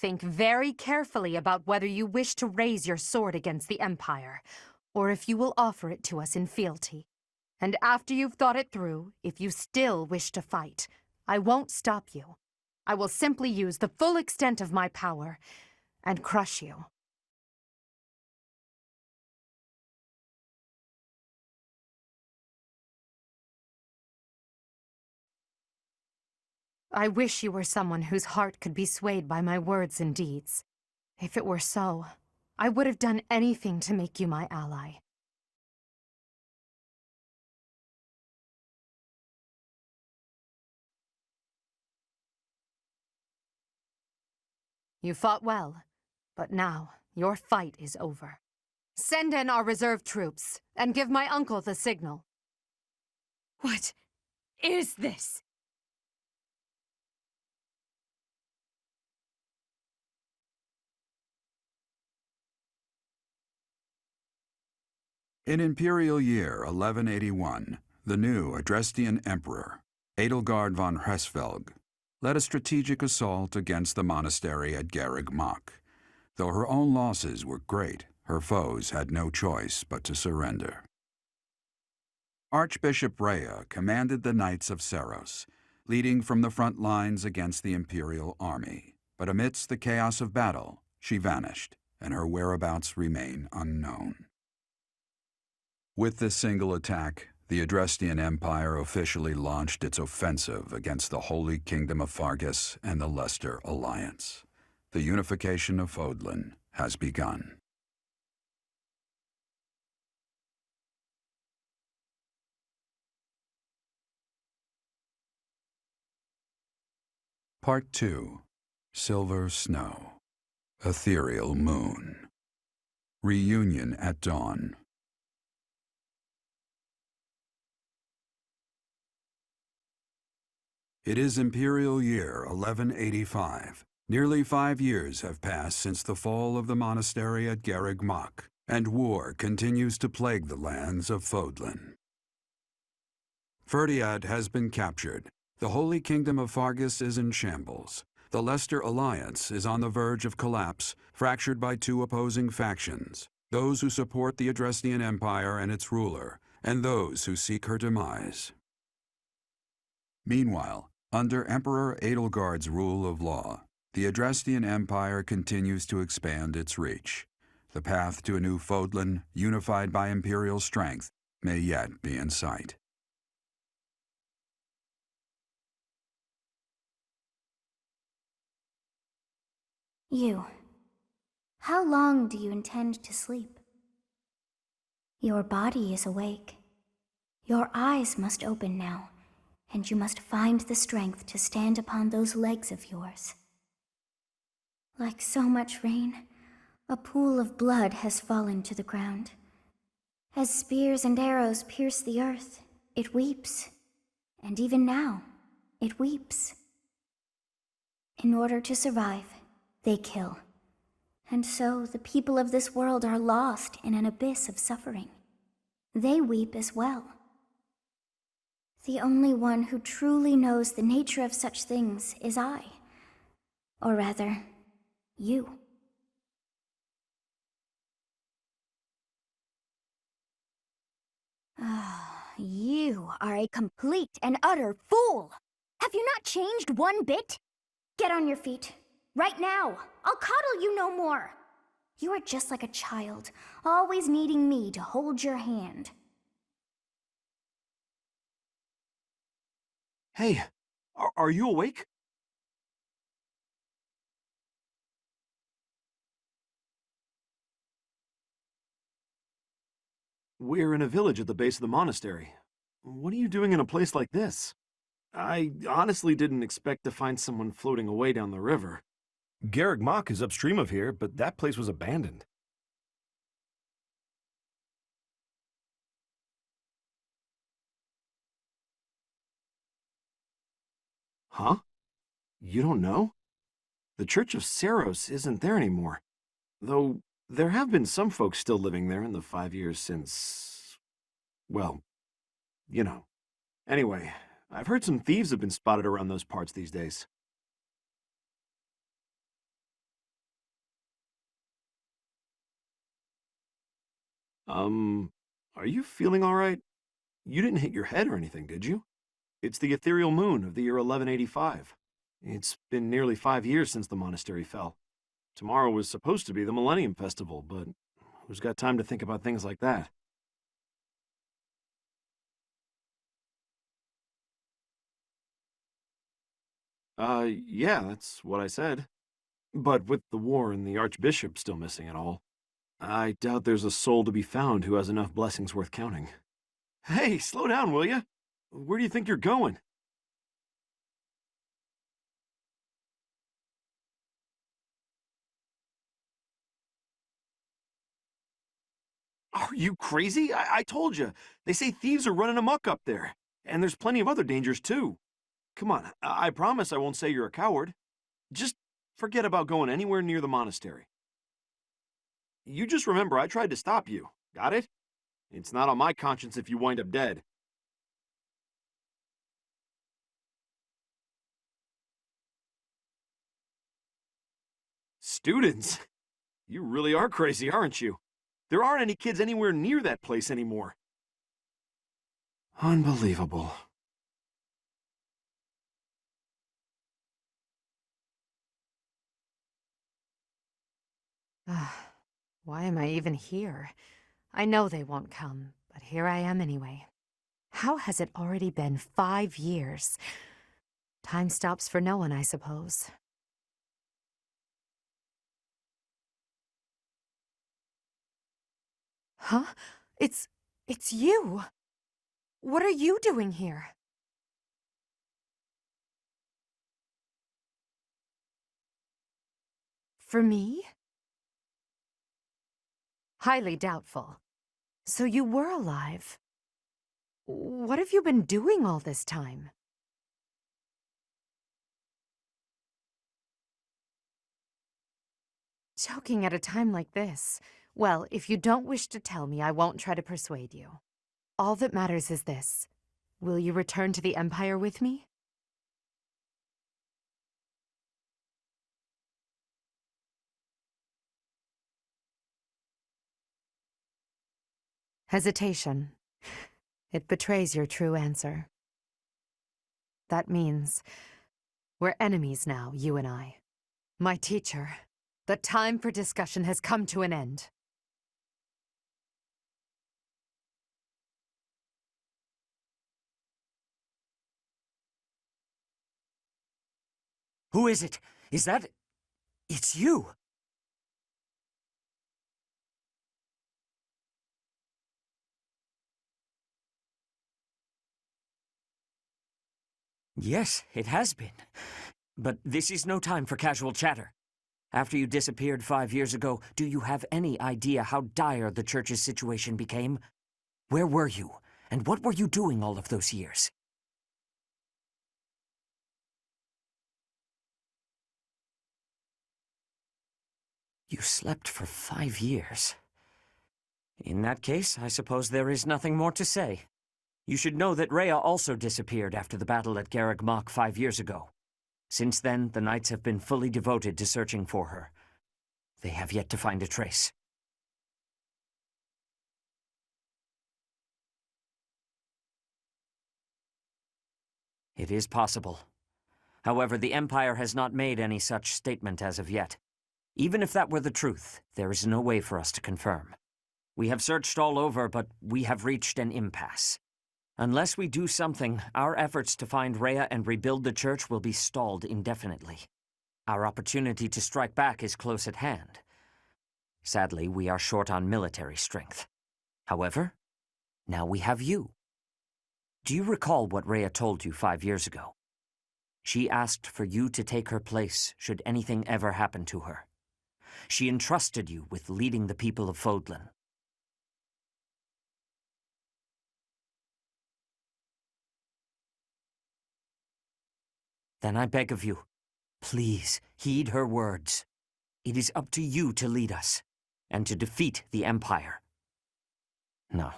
Think very carefully about whether you wish to raise your sword against the Empire, or if you will offer it to us in fealty. And after you've thought it through, if you still wish to fight, I won't stop you. I will simply use the full extent of my power and crush you. I wish you were someone whose heart could be swayed by my words and deeds. If it were so, I would have done anything to make you my ally. You fought well, but now your fight is over. Send in our reserve troops, and give my uncle the signal. What is this? In Imperial Year 1181, the new Adrestian Emperor, Edelgard von Hresvelg, led a strategic assault against the monastery at Garreg Mach. Though her own losses were great, her foes had no choice but to surrender. Archbishop Rhea commanded the Knights of Seros, leading from the front lines against the Imperial army. But amidst the chaos of battle, she vanished, and her whereabouts remain unknown. With this single attack, the Adrestian Empire officially launched its offensive against the Holy Kingdom of Fargus and the Leicester Alliance. The unification of Fodlan has begun. Part 2. Silver Snow. Ethereal Moon. Reunion at Dawn. It is Imperial Year 1185. Nearly 5 years have passed since the fall of the monastery at Garreg Mach, and war continues to plague the lands of Fodlan. Ferdiad has been captured. The Holy Kingdom of Fargus is in shambles. The Leicester Alliance is on the verge of collapse, fractured by 2 opposing factions, those who support the Adrestian Empire and its ruler, and those who seek her demise. Meanwhile, under Emperor Edelgard's rule of law, the Adrestian Empire continues to expand its reach. The path to a new Fodlan, unified by imperial strength, may yet be in sight. You. How long do you intend to sleep? Your body is awake. Your eyes must open now, and you must find the strength to stand upon those legs of yours. Like so much rain, a pool of blood has fallen to the ground. As spears and arrows pierce the earth, it weeps. And even now, it weeps. In order to survive, they kill. And so the people of this world are lost in an abyss of suffering. They weep as well. The only one who truly knows the nature of such things is I. Or rather, you. You are a complete and utter fool! Have you not changed one bit? Get on your feet. Right now! I'll coddle you no more! You are just like a child, always needing me to hold your hand. Hey, are you awake? We're in a village at the base of the monastery. What are you doing in a place like this? I honestly didn't expect to find someone floating away down the river. Garreg Mach is upstream of here, but that place was abandoned. Huh? You don't know? The Church of Seros isn't there anymore. Though there have been some folks still living there in the 5 years since... well, you know. Anyway, I've heard some thieves have been spotted around those parts these days. Are you feeling all right? You didn't hit your head or anything, did you? It's the ethereal moon of the year 1185. It's been nearly 5 years since the monastery fell. Tomorrow was supposed to be the Millennium Festival, but who's got time to think about things like that? Yeah, that's what I said. But with the war and the Archbishop still missing it all, I doubt there's a soul to be found who has enough blessings worth counting. Hey, slow down, will ya? Where do you think you're going? Are you crazy? I told you. They say thieves are running amok up there. And there's plenty of other dangers, too. Come on, I promise I won't say you're a coward. Just forget about going anywhere near the monastery. You just remember I tried to stop you. Got it? It's not on my conscience if you wind up dead. Students? You really are crazy, aren't you? There aren't any kids anywhere near that place anymore. Unbelievable. Why am I even here? I know they won't come, but here I am anyway. How has it already been 5 years? Time stops for no one, I suppose. Huh? It's you! What are you doing here? For me? Highly doubtful. So you were alive. What have you been doing all this time? Choking at a time like this. Well, if you don't wish to tell me, I won't try to persuade you. All that matters is this. Will you return to the Empire with me? Hesitation. It betrays your true answer. That means we're enemies now, you and I. My teacher, the time for discussion has come to an end. Who is it? Is that... It's you! Yes, it has been. But this is no time for casual chatter. After you disappeared 5 years ago, do you have any idea how dire the church's situation became? Where were you? And what were you doing all of those years? You slept for 5 years. In that case, I suppose there is nothing more to say. You should know that Rhea also disappeared after the battle at Garreg Mach 5 years ago. Since then, the Knights have been fully devoted to searching for her. They have yet to find a trace. It is possible. However, the Empire has not made any such statement as of yet. Even if that were the truth, there is no way for us to confirm. We have searched all over, but we have reached an impasse. Unless we do something, our efforts to find Rhea and rebuild the church will be stalled indefinitely. Our opportunity to strike back is close at hand. Sadly, we are short on military strength. However, now we have you. Do you recall what Rhea told you 5 years ago? She asked for you to take her place should anything ever happen to her. She entrusted you with leading the people of Fodlan. Then I beg of you, please heed her words. It is up to you to lead us, and to defeat the Empire. No,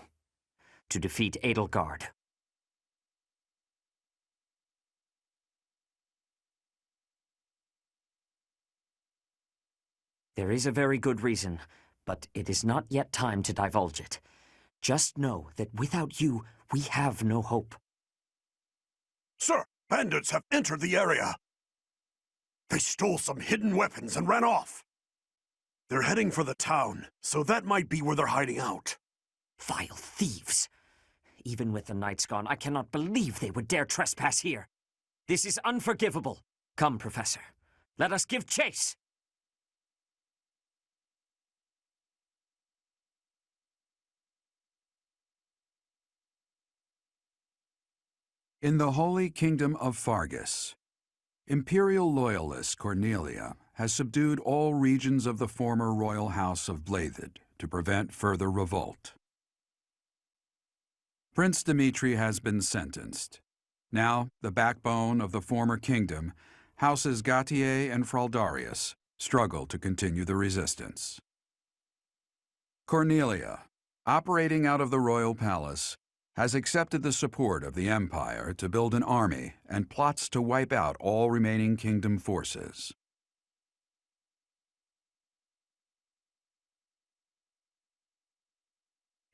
to defeat Edelgard. There is a very good reason, but it is not yet time to divulge it. Just know that without you, we have no hope. Sir, bandits have entered the area. They stole some hidden weapons and ran off. They're heading for the town, so that might be where they're hiding out. Vile thieves! Even with the nights gone, I cannot believe they would dare trespass here. This is unforgivable. Come, Professor. Let us give chase! In the Holy Kingdom of Fargus, Imperial loyalist Cornelia has subdued all regions of the former royal house of Blathed to prevent further revolt. Prince Dimitri has been sentenced. Now, the backbone of the former kingdom, Houses Gautier and Fraldarius, struggle to continue the resistance. Cornelia, operating out of the royal palace, has accepted the support of the Empire to build an army and plots to wipe out all remaining kingdom forces.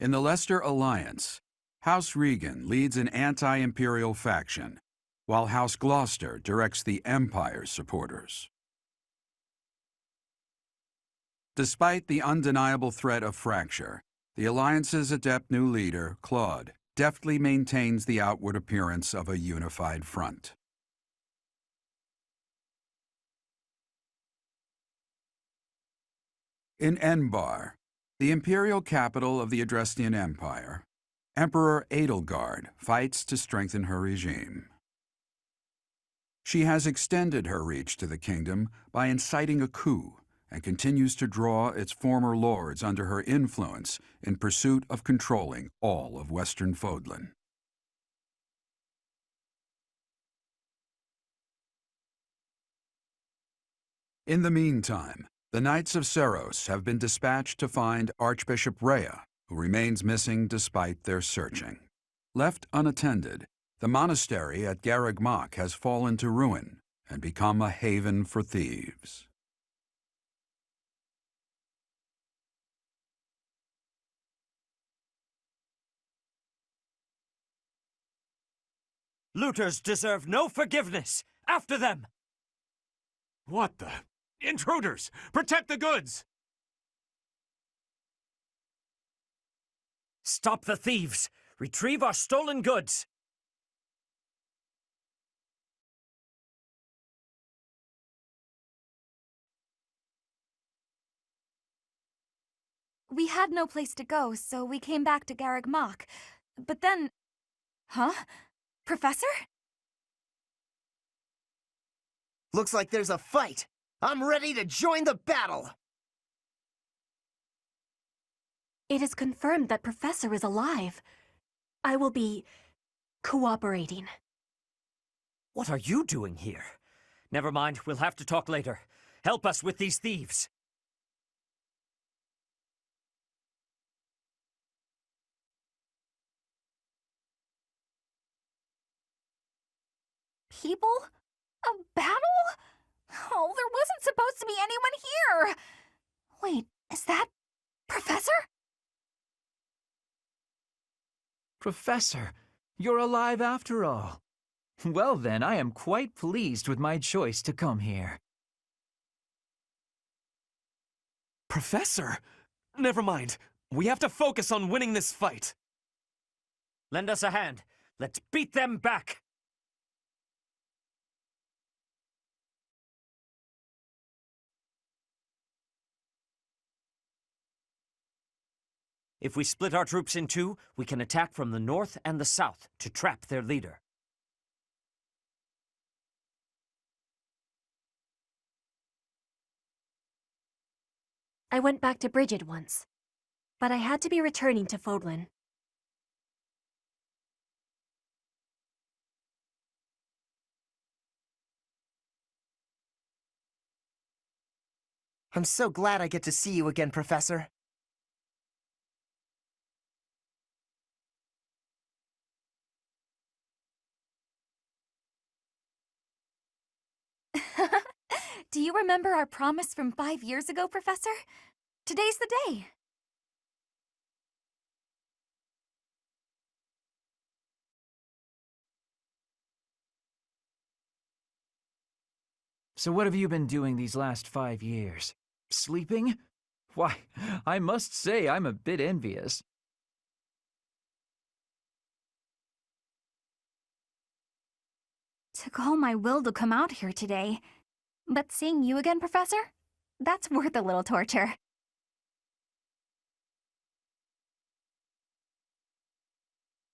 In the Leicester Alliance, House Regan leads an anti-imperial faction, while House Gloucester directs the Empire's supporters. Despite the undeniable threat of fracture, the Alliance's adept new leader, Claude, deftly maintains the outward appearance of a unified front. In Enbar, the imperial capital of the Adrestian Empire, Emperor Edelgard fights to strengthen her regime. She has extended her reach to the kingdom by inciting a coup and continues to draw its former lords under her influence in pursuit of controlling all of Western Fodlan. In the meantime, the Knights of Seros have been dispatched to find Archbishop Rhea, who remains missing despite their searching. Left unattended, the monastery at Garreg Mach has fallen to ruin and become a haven for thieves. Looters deserve no forgiveness! After them! What the? Intruders! Protect the goods! Stop the thieves! Retrieve our stolen goods! We had no place to go, so we came back to Garreg Mach. But then... Huh? Professor? Looks like there's a fight. I'm ready to join the battle! It is confirmed that Professor is alive. I will be cooperating. What are you doing here? Never mind, we'll have to talk later. Help us with these thieves. People? A battle? Oh, there wasn't supposed to be anyone here! Wait, is that... Professor? Professor, you're alive after all. Well then, I am quite pleased with my choice to come here. Professor? Never mind. We have to focus on winning this fight. Lend us a hand. Let's beat them back! If we split our troops in two, we can attack from the north and the south to trap their leader. I went back to Bridget once, but I had to be returning to Fodlan. I'm so glad I get to see you again, Professor. Do you remember our promise from 5 years ago, Professor? Today's the day. So what have you been doing these last 5 years? Sleeping? Why, I must say I'm a bit envious. Took all my will to come out here today. But seeing you again, Professor? That's worth a little torture.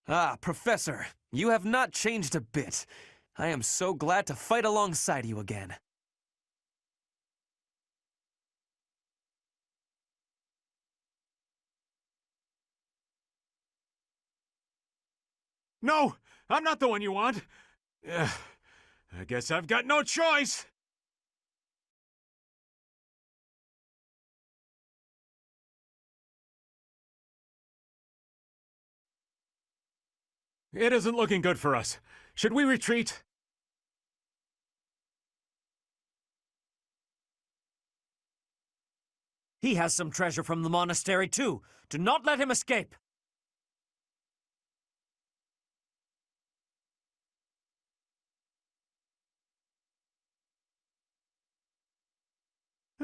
Ah, Professor, you have not changed a bit. I am so glad to fight alongside you again. No! I'm not the one you want! I guess I've got no choice! It isn't looking good for us. Should we retreat? He has some treasure from the monastery, too. Do not let him escape!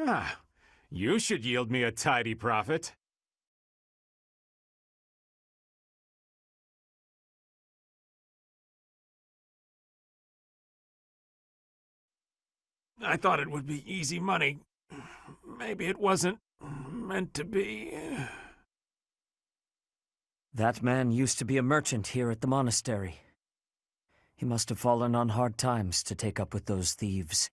Ah, you should yield me a tidy profit. I thought it would be easy money. Maybe it wasn't meant to be. That man used to be a merchant here at the monastery. He must have fallen on hard times to take up with those thieves.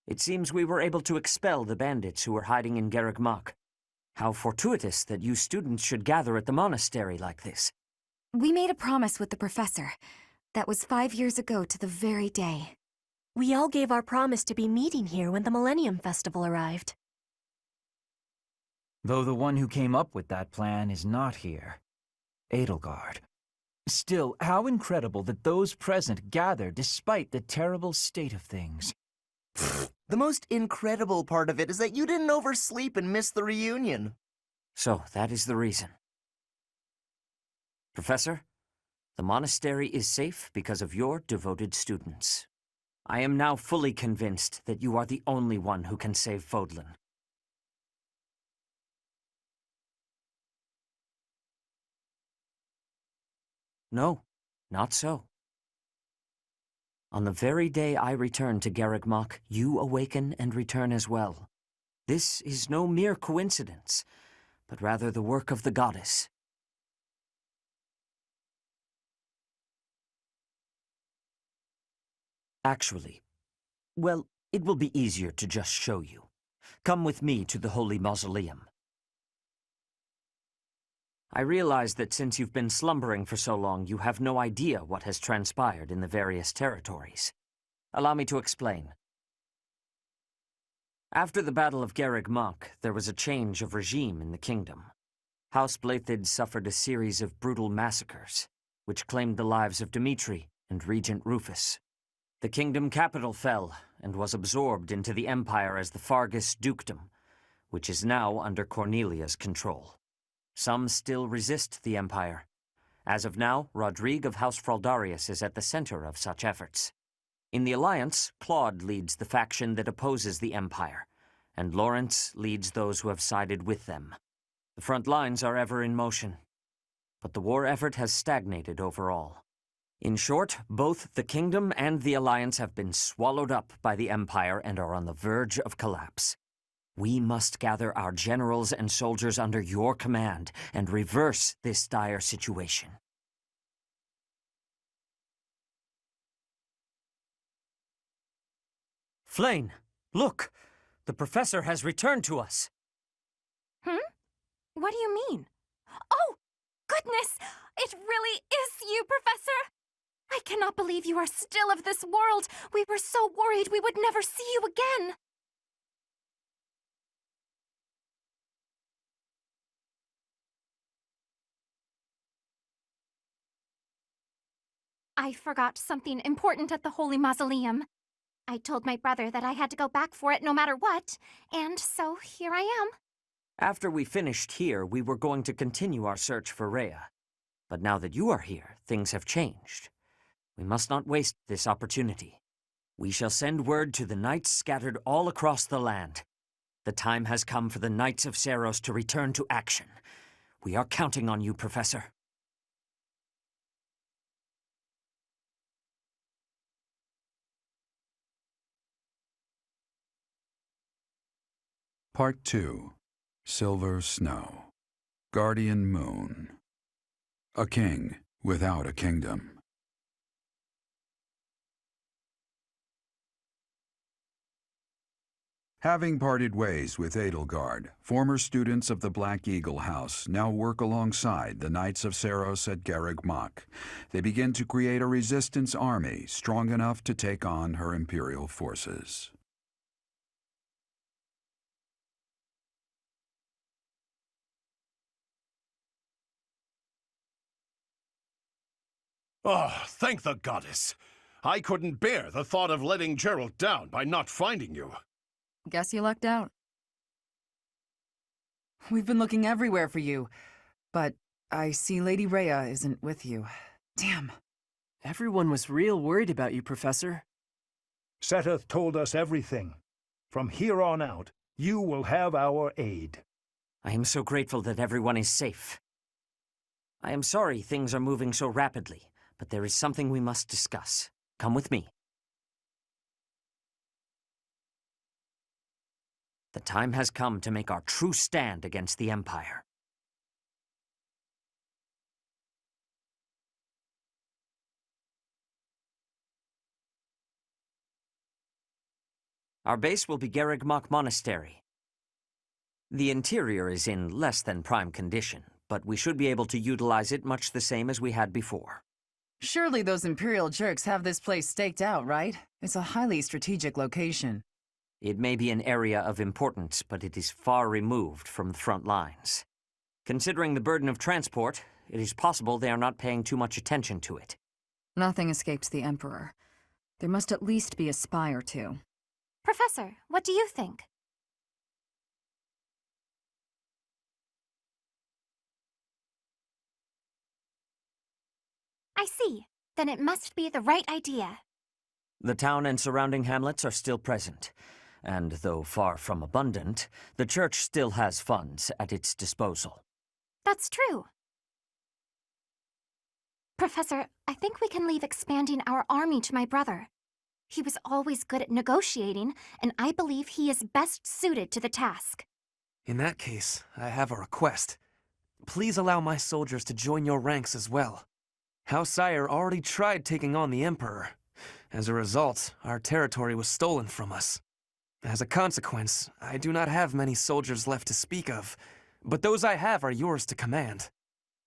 It seems we were able to expel the bandits who were hiding in Garreg Mach. How fortuitous that you students should gather at the monastery like this. We made a promise with the professor. That was 5 years ago to the very day. We all gave our promise to be meeting here when the Millennium Festival arrived. Though the one who came up with that plan is not here. Edelgard. Still, how incredible that those present gathered despite the terrible state of things. The most incredible part of it is that you didn't oversleep and miss the reunion. So, that is the reason. Professor, the monastery is safe because of your devoted students. I am now fully convinced that you are the only one who can save Fodlan. No, not so. On the very day I return to Garreg Mach, you awaken and return as well. This is no mere coincidence, but rather the work of the goddess. Actually, well, it will be easier to just show you. Come with me to the Holy Mausoleum. I realize that since you've been slumbering for so long, you have no idea what has transpired in the various territories. Allow me to explain. After the Battle of Garreg Mach, there was a change of regime in the kingdom. House Blaiddyd suffered a series of brutal massacres, which claimed the lives of Dimitri and Regent Rufus. The kingdom capital fell and was absorbed into the empire as the Fargus Dukedom, which is now under Cornelia's control. Some still resist the empire. As of now, Rodrigue of House Fraldarius is at the center of such efforts. In the Alliance, Claude leads the faction that opposes the empire, and Lawrence leads those who have sided with them. The front lines are ever in motion, but the war effort has stagnated overall. In short, both the Kingdom and the Alliance have been swallowed up by the Empire and are on the verge of collapse. We must gather our generals and soldiers under your command and reverse this dire situation. Flayn, look! The professor has returned to us. What do you mean? Oh, goodness! It really is you, Professor! I cannot believe you are still of this world. We were so worried we would never see you again. I forgot something important at the Holy Mausoleum. I told my brother that I had to go back for it no matter what, and so here I am. After we finished here, we were going to continue our search for Rhea. But now that you are here, things have changed. We must not waste this opportunity. We shall send word to the knights scattered all across the land. The time has come for the Knights of Seiros to return to action. We are counting on you, Professor. Part 2. Silver Snow. Guardian Moon. A king without a kingdom. Having parted ways with Edelgard, former students of the Black Eagle House now work alongside the Knights of Seiros at Garreg Mach. They begin to create a resistance army strong enough to take on her Imperial forces. Oh, thank the goddess. I couldn't bear the thought of letting Gerald down by not finding you. Guess you lucked out. We've been looking everywhere for you, but I see Lady Rhea isn't with you. Damn. Everyone was real worried about you, Professor. Seteth told us everything. From here on out, you will have our aid. I am so grateful that everyone is safe. I am sorry things are moving so rapidly, but there is something we must discuss. Come with me. The time has come to make our true stand against the Empire. Our base will be Garreg Mach Monastery. The interior is in less than prime condition, but we should be able to utilize it much the same as we had before. Surely those Imperial jerks have this place staked out, right? It's a highly strategic location. It may be an area of importance, but it is far removed from the front lines. Considering the burden of transport, it is possible they are not paying too much attention to it. Nothing escapes the Emperor. There must at least be a spy or two. Professor, what do you think? I see. Then it must be the right idea. The town and surrounding hamlets are still present, and though far from abundant, the church still has funds at its disposal. That's true. Professor, I think we can leave expanding our army to my brother. He was always good at negotiating, and I believe he is best suited to the task. In that case, I have a request. Please allow my soldiers to join your ranks as well. House Sire already tried taking on the Emperor. As a result, our territory was stolen from us. As a consequence, I do not have many soldiers left to speak of, but those I have are yours to command.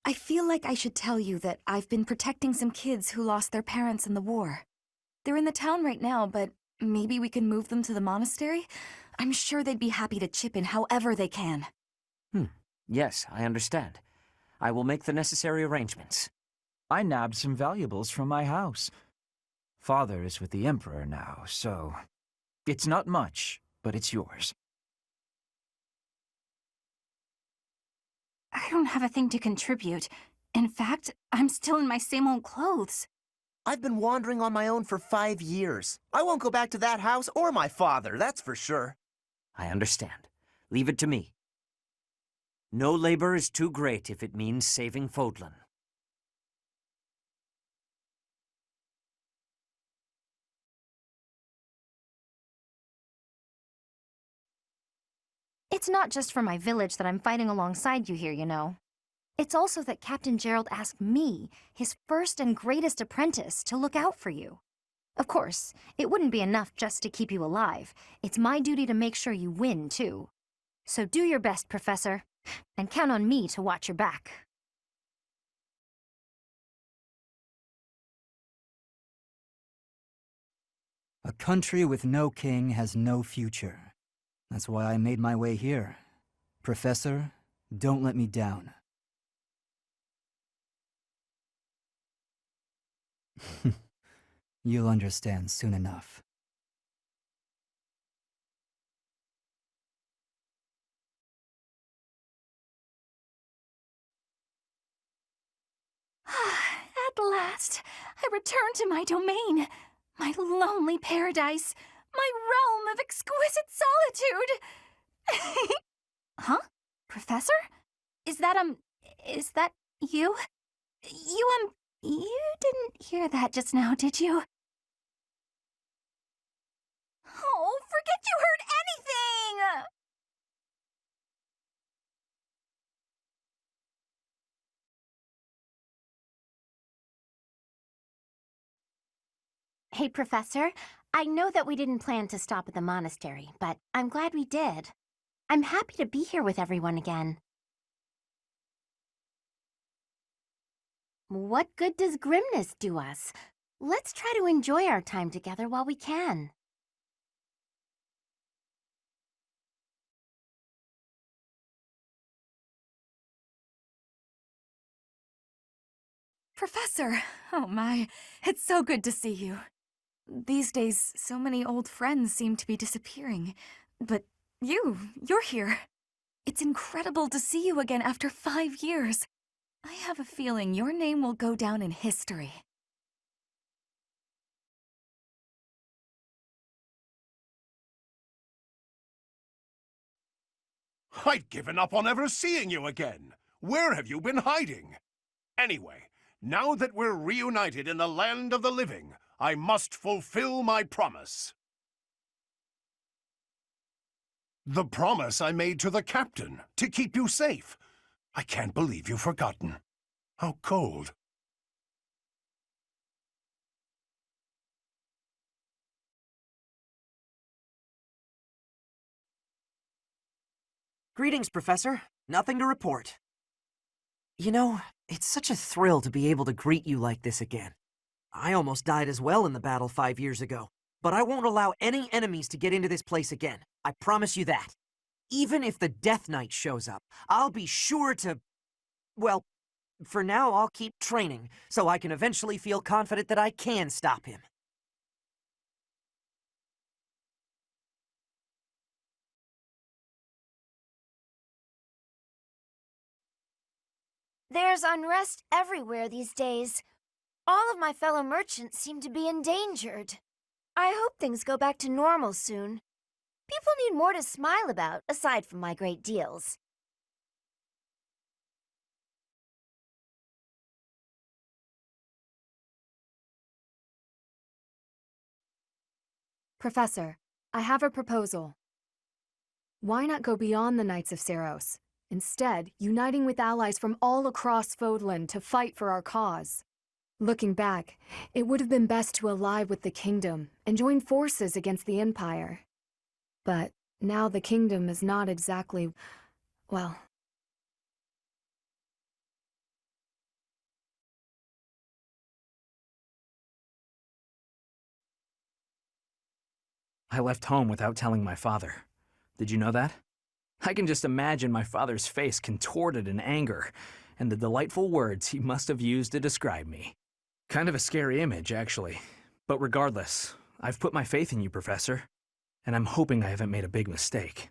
I feel like I should tell you that I've been protecting some kids who lost their parents in the war. They're in the town right now, but maybe we can move them to the monastery? I'm sure they'd be happy to chip in however they can. Yes, I understand. I will make the necessary arrangements. I nabbed some valuables from my house. Father is with the Emperor now, so it's not much, but it's yours. I don't have a thing to contribute. In fact, I'm still in my same old clothes. I've been wandering on my own for 5 years. I won't go back to that house or my father, that's for sure. I understand. Leave it to me. No labor is too great if it means saving Fodlan. It's not just for my village that I'm fighting alongside you here, you know. It's also that Captain Gerald asked me, his first and greatest apprentice, to look out for you. Of course, it wouldn't be enough just to keep you alive. It's my duty to make sure you win, too. So do your best, Professor, and count on me to watch your back. A country with no king has no future. That's why I made my way here. Professor, don't let me down. You'll understand soon enough. At last, I return to my domain, my lonely paradise, my realm of exquisite solitude. Huh? Professor? Is that you? You didn't hear that just now, did you? Oh, forget you heard anything! Hey, Professor. I know that we didn't plan to stop at the monastery, but I'm glad we did. I'm happy to be here with everyone again. What good does grimness do us? Let's try to enjoy our time together while we can. Professor! Oh my, it's so good to see you. These days, so many old friends seem to be disappearing. But you're here. It's incredible to see you again after 5 years. I have a feeling your name will go down in history. I'd given up on ever seeing you again. Where have you been hiding? Anyway, now that we're reunited in the land of the living, I must fulfill my promise. The promise I made to the captain, to keep you safe. I can't believe you've forgotten. How cold. Greetings, Professor. Nothing to report. You know, it's such a thrill to be able to greet you like this again. I almost died as well in the battle 5 years ago, but I won't allow any enemies to get into this place again. I promise you that. Even if the Death Knight shows up, I'll be sure to... Well, for now I'll keep training, so I can eventually feel confident that I can stop him. There's unrest everywhere these days. All of my fellow merchants seem to be endangered. I hope things go back to normal soon. People need more to smile about, aside from my great deals. Professor, I have a proposal. Why not go beyond the Knights of Seros? Instead, uniting with allies from all across Fodlan to fight for our cause. Looking back, it would have been best to ally with the Kingdom and join forces against the Empire. But now the Kingdom is not exactly, well... I left home without telling my father. Did you know that? I can just imagine my father's face contorted in anger, and the delightful words he must have used to describe me. Kind of a scary image, actually. But regardless, I've put my faith in you, Professor, and I'm hoping I haven't made a big mistake.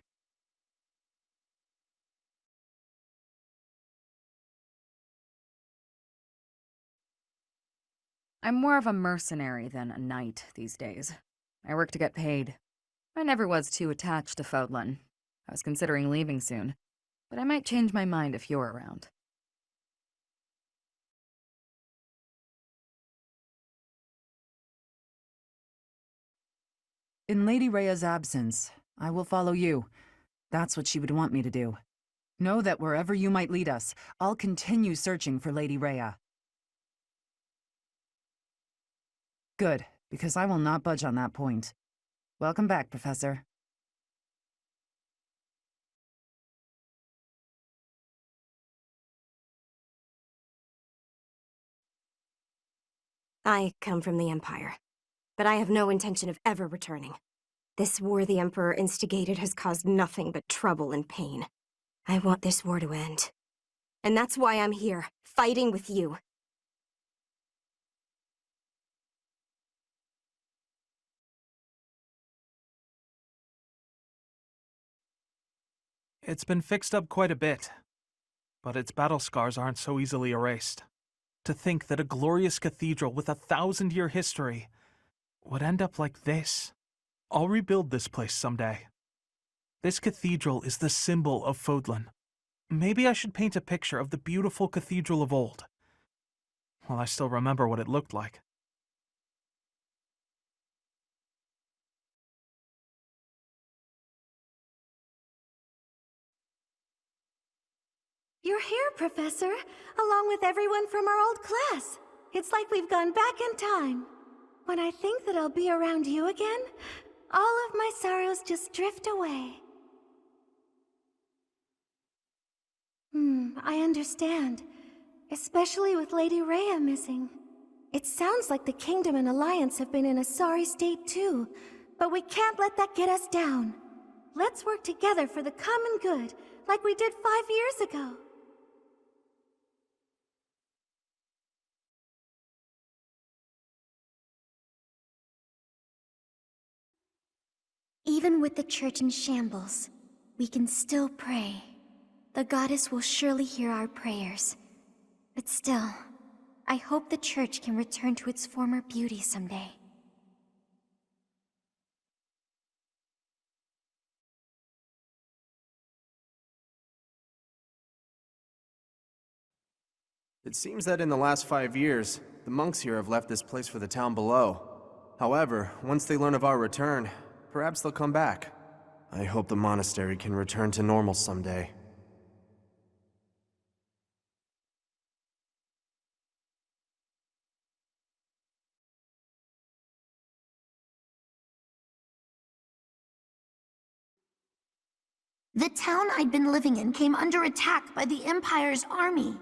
I'm more of a mercenary than a knight these days. I work to get paid. I never was too attached to Fodlan. I was considering leaving soon, but I might change my mind if you're around. In Lady Rhea's absence, I will follow you. That's what she would want me to do. Know that wherever you might lead us, I'll continue searching for Lady Rhea. Good, because I will not budge on that point. Welcome back, Professor. I come from the Empire, but I have no intention of ever returning. This war the Emperor instigated has caused nothing but trouble and pain. I want this war to end. And that's why I'm here, fighting with you. It's been fixed up quite a bit, but its battle scars aren't so easily erased. To think that a glorious cathedral with a 1,000-year history would end up like this. I'll rebuild this place someday. This cathedral is the symbol of Fodlan. Maybe I should paint a picture of the beautiful cathedral of old. Well, I still remember what it looked like. You're here, Professor, along with everyone from our old class. It's like we've gone back in time. When I think that I'll be around you again, all of my sorrows just drift away. I understand. Especially with Lady Rhea missing. It sounds like the Kingdom and Alliance have been in a sorry state too, but we can't let that get us down. Let's work together for the common good, like we did 5 years ago. Even with the church in shambles, we can still pray. The goddess will surely hear our prayers. But still, I hope the church can return to its former beauty someday. It seems that in the last 5 years, the monks here have left this place for the town below. However, once they learn of our return, perhaps they'll come back. I hope the monastery can return to normal someday. The town I'd been living in came under attack by the Empire's army.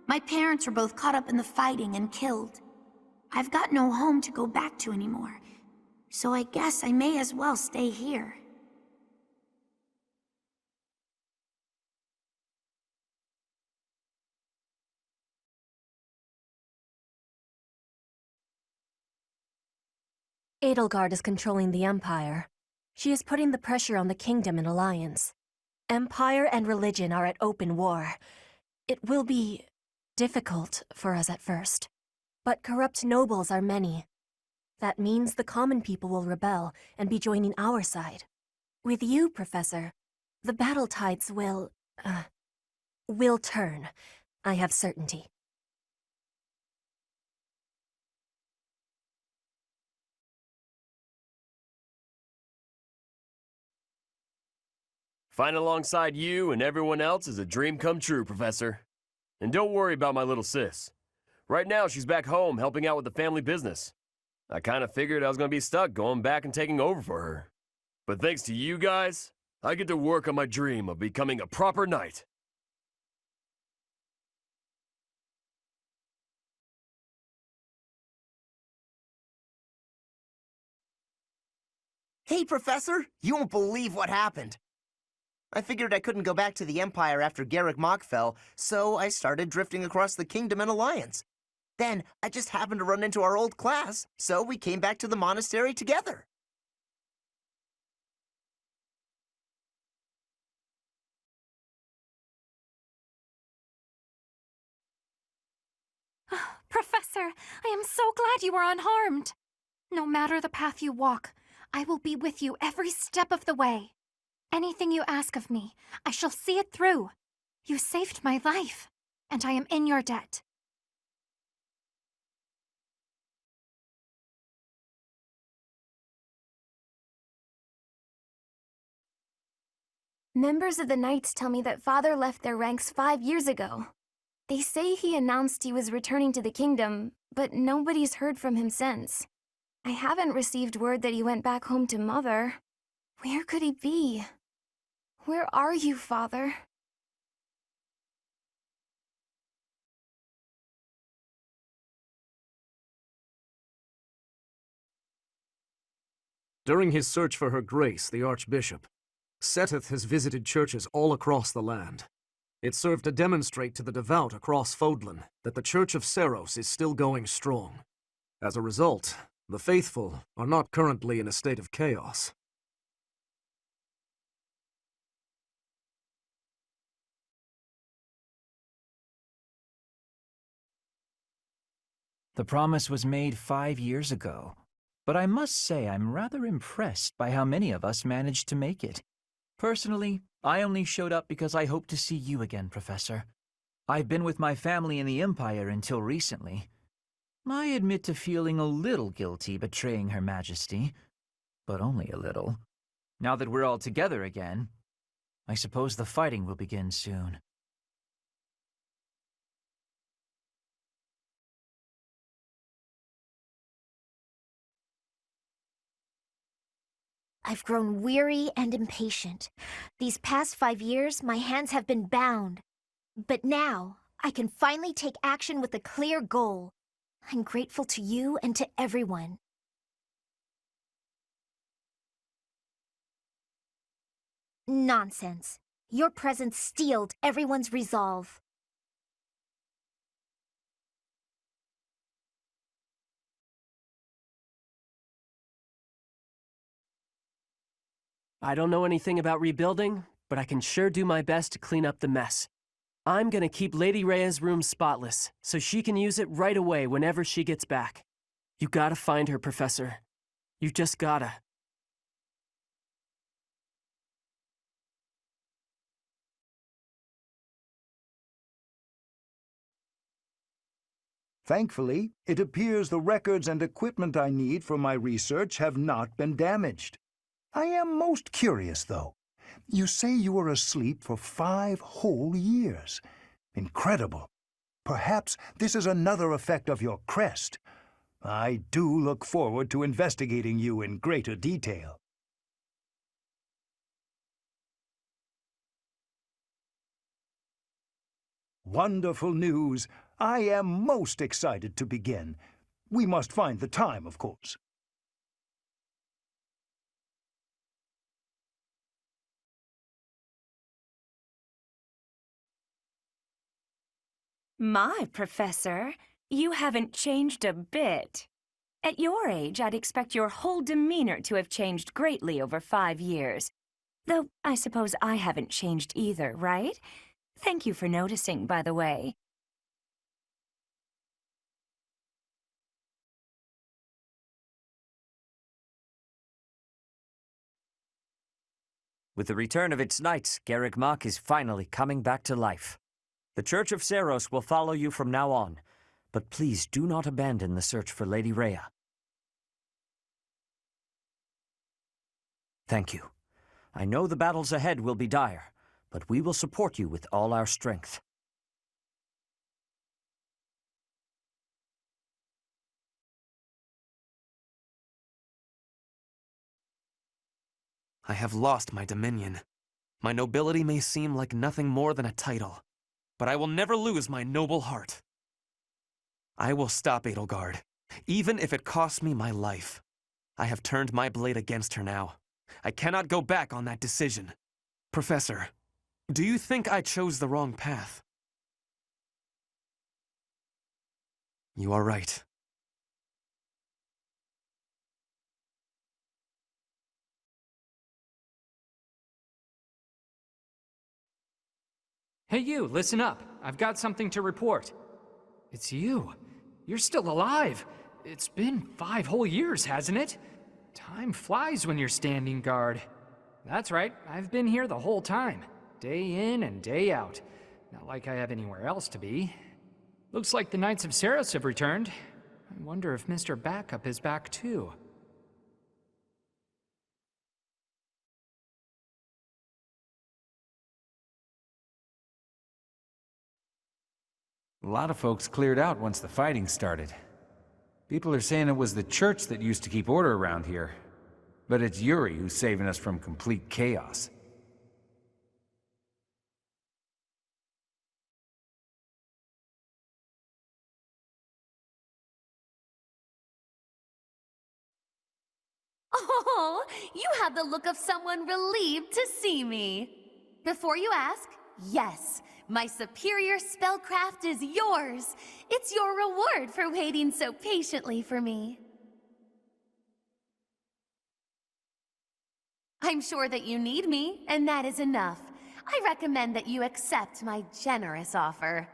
My parents were both caught up in the fighting and killed. I've got no home to go back to anymore, so I guess I may as well stay here. Edelgard is controlling the Empire. She is putting the pressure on the Kingdom and Alliance. Empire and religion are at open war. It will be difficult for us at first, but corrupt nobles are many. That means the common people will rebel and be joining our side. With you, Professor, the battle tides will turn. I have certainty. Fighting alongside you and everyone else is a dream come true, Professor. And don't worry about my little sis. Right now, she's back home helping out with the family business. I kind of figured I was going to be stuck going back and taking over for her. But thanks to you guys, I get to work on my dream of becoming a proper knight. Hey, Professor! You won't believe what happened. I figured I couldn't go back to the Empire after Garrick Mach fell, so I started drifting across the Kingdom and Alliance. Then, I just happened to run into our old class, so we came back to the monastery together. Professor, I am so glad you are unharmed. No matter the path you walk, I will be with you every step of the way. Anything you ask of me, I shall see it through. You saved my life, and I am in your debt. Members of the Knights tell me that Father left their ranks 5 years ago. They say he announced he was returning to the kingdom, but nobody's heard from him since. I haven't received word that he went back home to Mother. Where could he be? Where are you, Father? During his search for Her Grace, the Archbishop, Seteth has visited churches all across the land. It served to demonstrate to the devout across Fodlan that the Church of Seros is still going strong. As a result, the faithful are not currently in a state of chaos. The promise was made 5 years ago, but I must say I'm rather impressed by how many of us managed to make it. Personally, I only showed up because I hope to see you again, Professor. I've been with my family in the Empire until recently. I admit to feeling a little guilty betraying Her Majesty, but only a little. Now that we're all together again, I suppose the fighting will begin soon. I've grown weary and impatient. These past 5 years, my hands have been bound. But now, I can finally take action with a clear goal. I'm grateful to you and to everyone. Nonsense. Your presence steeled everyone's resolve. I don't know anything about rebuilding, but I can sure do my best to clean up the mess. I'm gonna keep Lady Rhea's room spotless, so she can use it right away whenever she gets back. You gotta find her, Professor. You just gotta. Thankfully, it appears the records and equipment I need for my research have not been damaged. I am most curious, though. You say you were asleep for 5 whole years. Incredible. Perhaps this is another effect of your crest. I do look forward to investigating you in greater detail. Wonderful news. I am most excited to begin. We must find the time, of course. My, Professor, you haven't changed a bit. At your age, I'd expect your whole demeanor to have changed greatly over 5 years. Though I suppose I haven't changed either, right? Thank you for noticing, by the way. With the return of its knights, Garreg Mach is finally coming back to life. The Church of Seiros will follow you from now on, but please do not abandon the search for Lady Rhea. Thank you. I know the battles ahead will be dire, but we will support you with all our strength. I have lost my dominion. My nobility may seem like nothing more than a title, but I will never lose my noble heart. I will stop Edelgard, even if it costs me my life. I have turned my blade against her now. I cannot go back on that decision. Professor, do you think I chose the wrong path? You are right. Hey you, listen up. I've got something to report. It's you. You're still alive. It's been 5 whole years, hasn't it? Time flies when you're standing guard. That's right, I've been here the whole time. Day in and day out. Not like I have anywhere else to be. Looks like the Knights of Seiros have returned. I wonder if Mr. Backup is back too. A lot of folks cleared out once the fighting started. People are saying it was the church that used to keep order around here. But it's Yuri who's saving us from complete chaos. Oh, you have the look of someone relieved to see me. Before you ask, yes, my superior spellcraft is yours. It's your reward for waiting so patiently for me. I'm sure that you need me, and that is enough. I recommend that you accept my generous offer.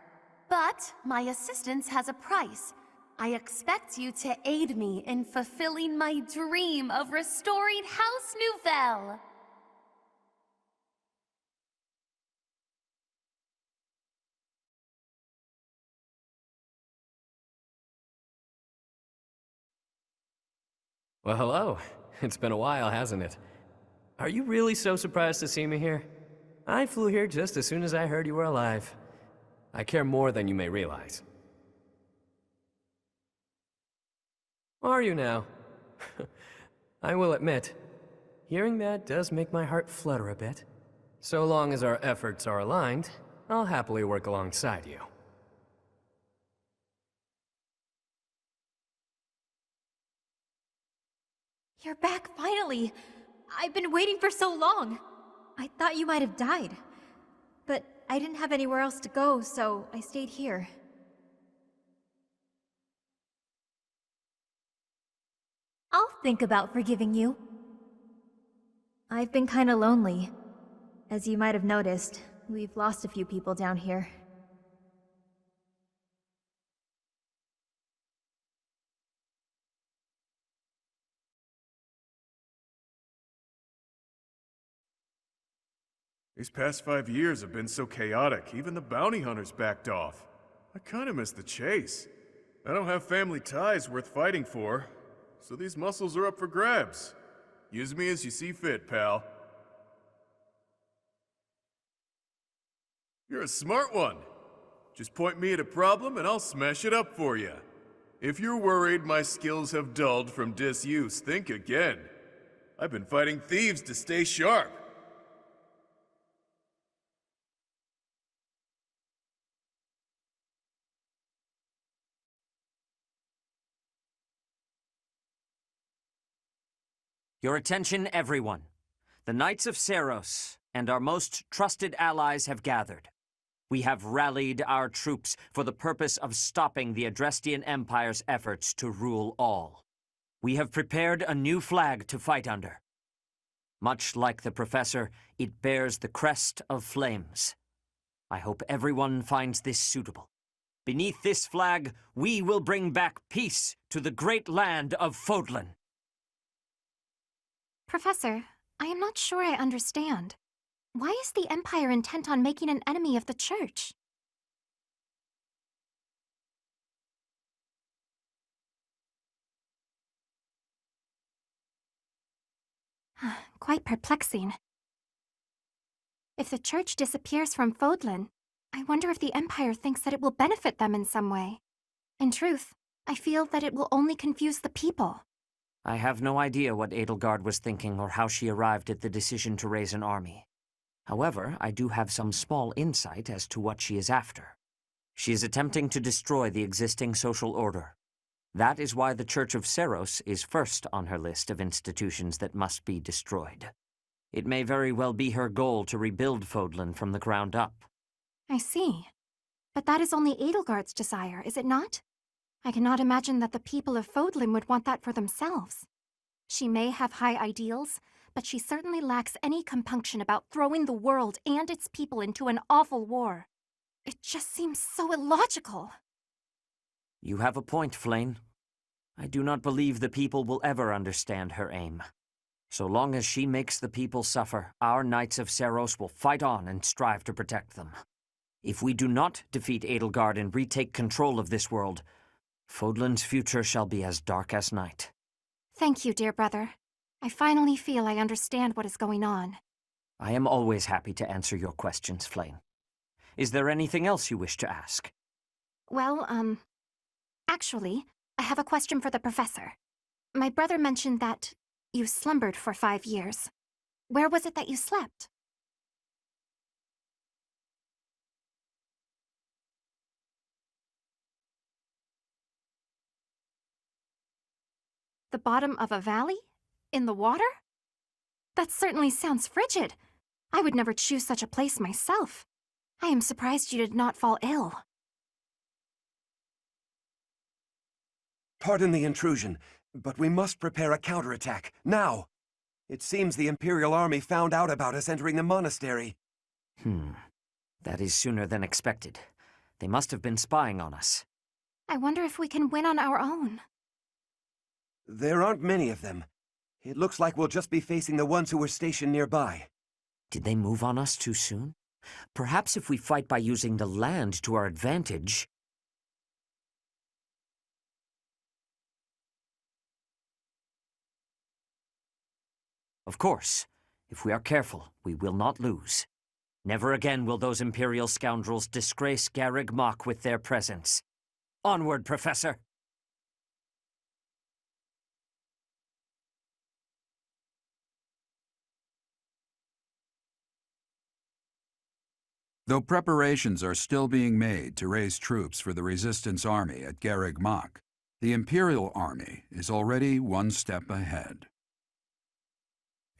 But my assistance has a price. I expect you to aid me in fulfilling my dream of restoring House Nouvelle. Well, hello. It's been a while, hasn't it? Are you really so surprised to see me here? I flew here just as soon as I heard you were alive. I care more than you may realize. Are you now? I will admit, hearing that does make my heart flutter a bit. So long as our efforts are aligned, I'll happily work alongside you. You're back finally! I've been waiting for so long! I thought you might have died. But I didn't have anywhere else to go, so I stayed here. I'll think about forgiving you. I've been kinda lonely. As you might have noticed, we've lost a few people down here. These past 5 years have been so chaotic, even the bounty hunters backed off. I kinda miss the chase. I don't have family ties worth fighting for, so these muscles are up for grabs. Use me as you see fit, pal. You're a smart one. Just point me at a problem and I'll smash it up for you. If you're worried my skills have dulled from disuse, think again. I've been fighting thieves to stay sharp. Your attention, everyone. The Knights of Seiros and our most trusted allies have gathered. We have rallied our troops for the purpose of stopping the Adrestian Empire's efforts to rule all. We have prepared a new flag to fight under. Much like the Professor, it bears the crest of flames. I hope everyone finds this suitable. Beneath this flag, we will bring back peace to the great land of Fodlan. Professor, I am not sure I understand. Why is the Empire intent on making an enemy of the Church? Quite perplexing. If the Church disappears from Fodlan, I wonder if the Empire thinks that it will benefit them in some way. In truth, I feel that it will only confuse the people. I have no idea what Edelgard was thinking or how she arrived at the decision to raise an army. However, I do have some small insight as to what she is after. She is attempting to destroy the existing social order. That is why the Church of Seiros is first on her list of institutions that must be destroyed. It may very well be her goal to rebuild Fodlan from the ground up. I see. But that is only Edelgard's desire, is it not? I cannot imagine that the people of Fodlan would want that for themselves. She may have high ideals, but she certainly lacks any compunction about throwing the world and its people into an awful war. It just seems so illogical. You have a point, Flane. I do not believe the people will ever understand her aim. So long as she makes the people suffer, our Knights of Seiros will fight on and strive to protect them. If we do not defeat Edelgard and retake control of this world, Fodlan's future shall be as dark as night. Thank you, dear brother. I finally feel I understand what is going on. I am always happy to answer your questions, Flane. Is there anything else you wish to ask? Well, actually, I have a question for the professor. My brother mentioned that you slumbered for 5 years. Where was it that you slept? The bottom of a valley? In the water? That certainly sounds frigid. I would never choose such a place myself. I am surprised you did not fall ill. Pardon the intrusion, but we must prepare a counterattack, now! It seems the Imperial Army found out about us entering the monastery. That is sooner than expected. They must have been spying on us. I wonder if we can win on our own. There aren't many of them. It looks like we'll just be facing the ones who were stationed nearby. Did they move on us too soon? Perhaps if we fight by using the land to our advantage... Of course, if we are careful, we will not lose. Never again will those Imperial scoundrels disgrace Garreg Mach with their presence. Onward, Professor! Though preparations are still being made to raise troops for the Resistance Army at Garreg Mach, the Imperial Army is already one step ahead.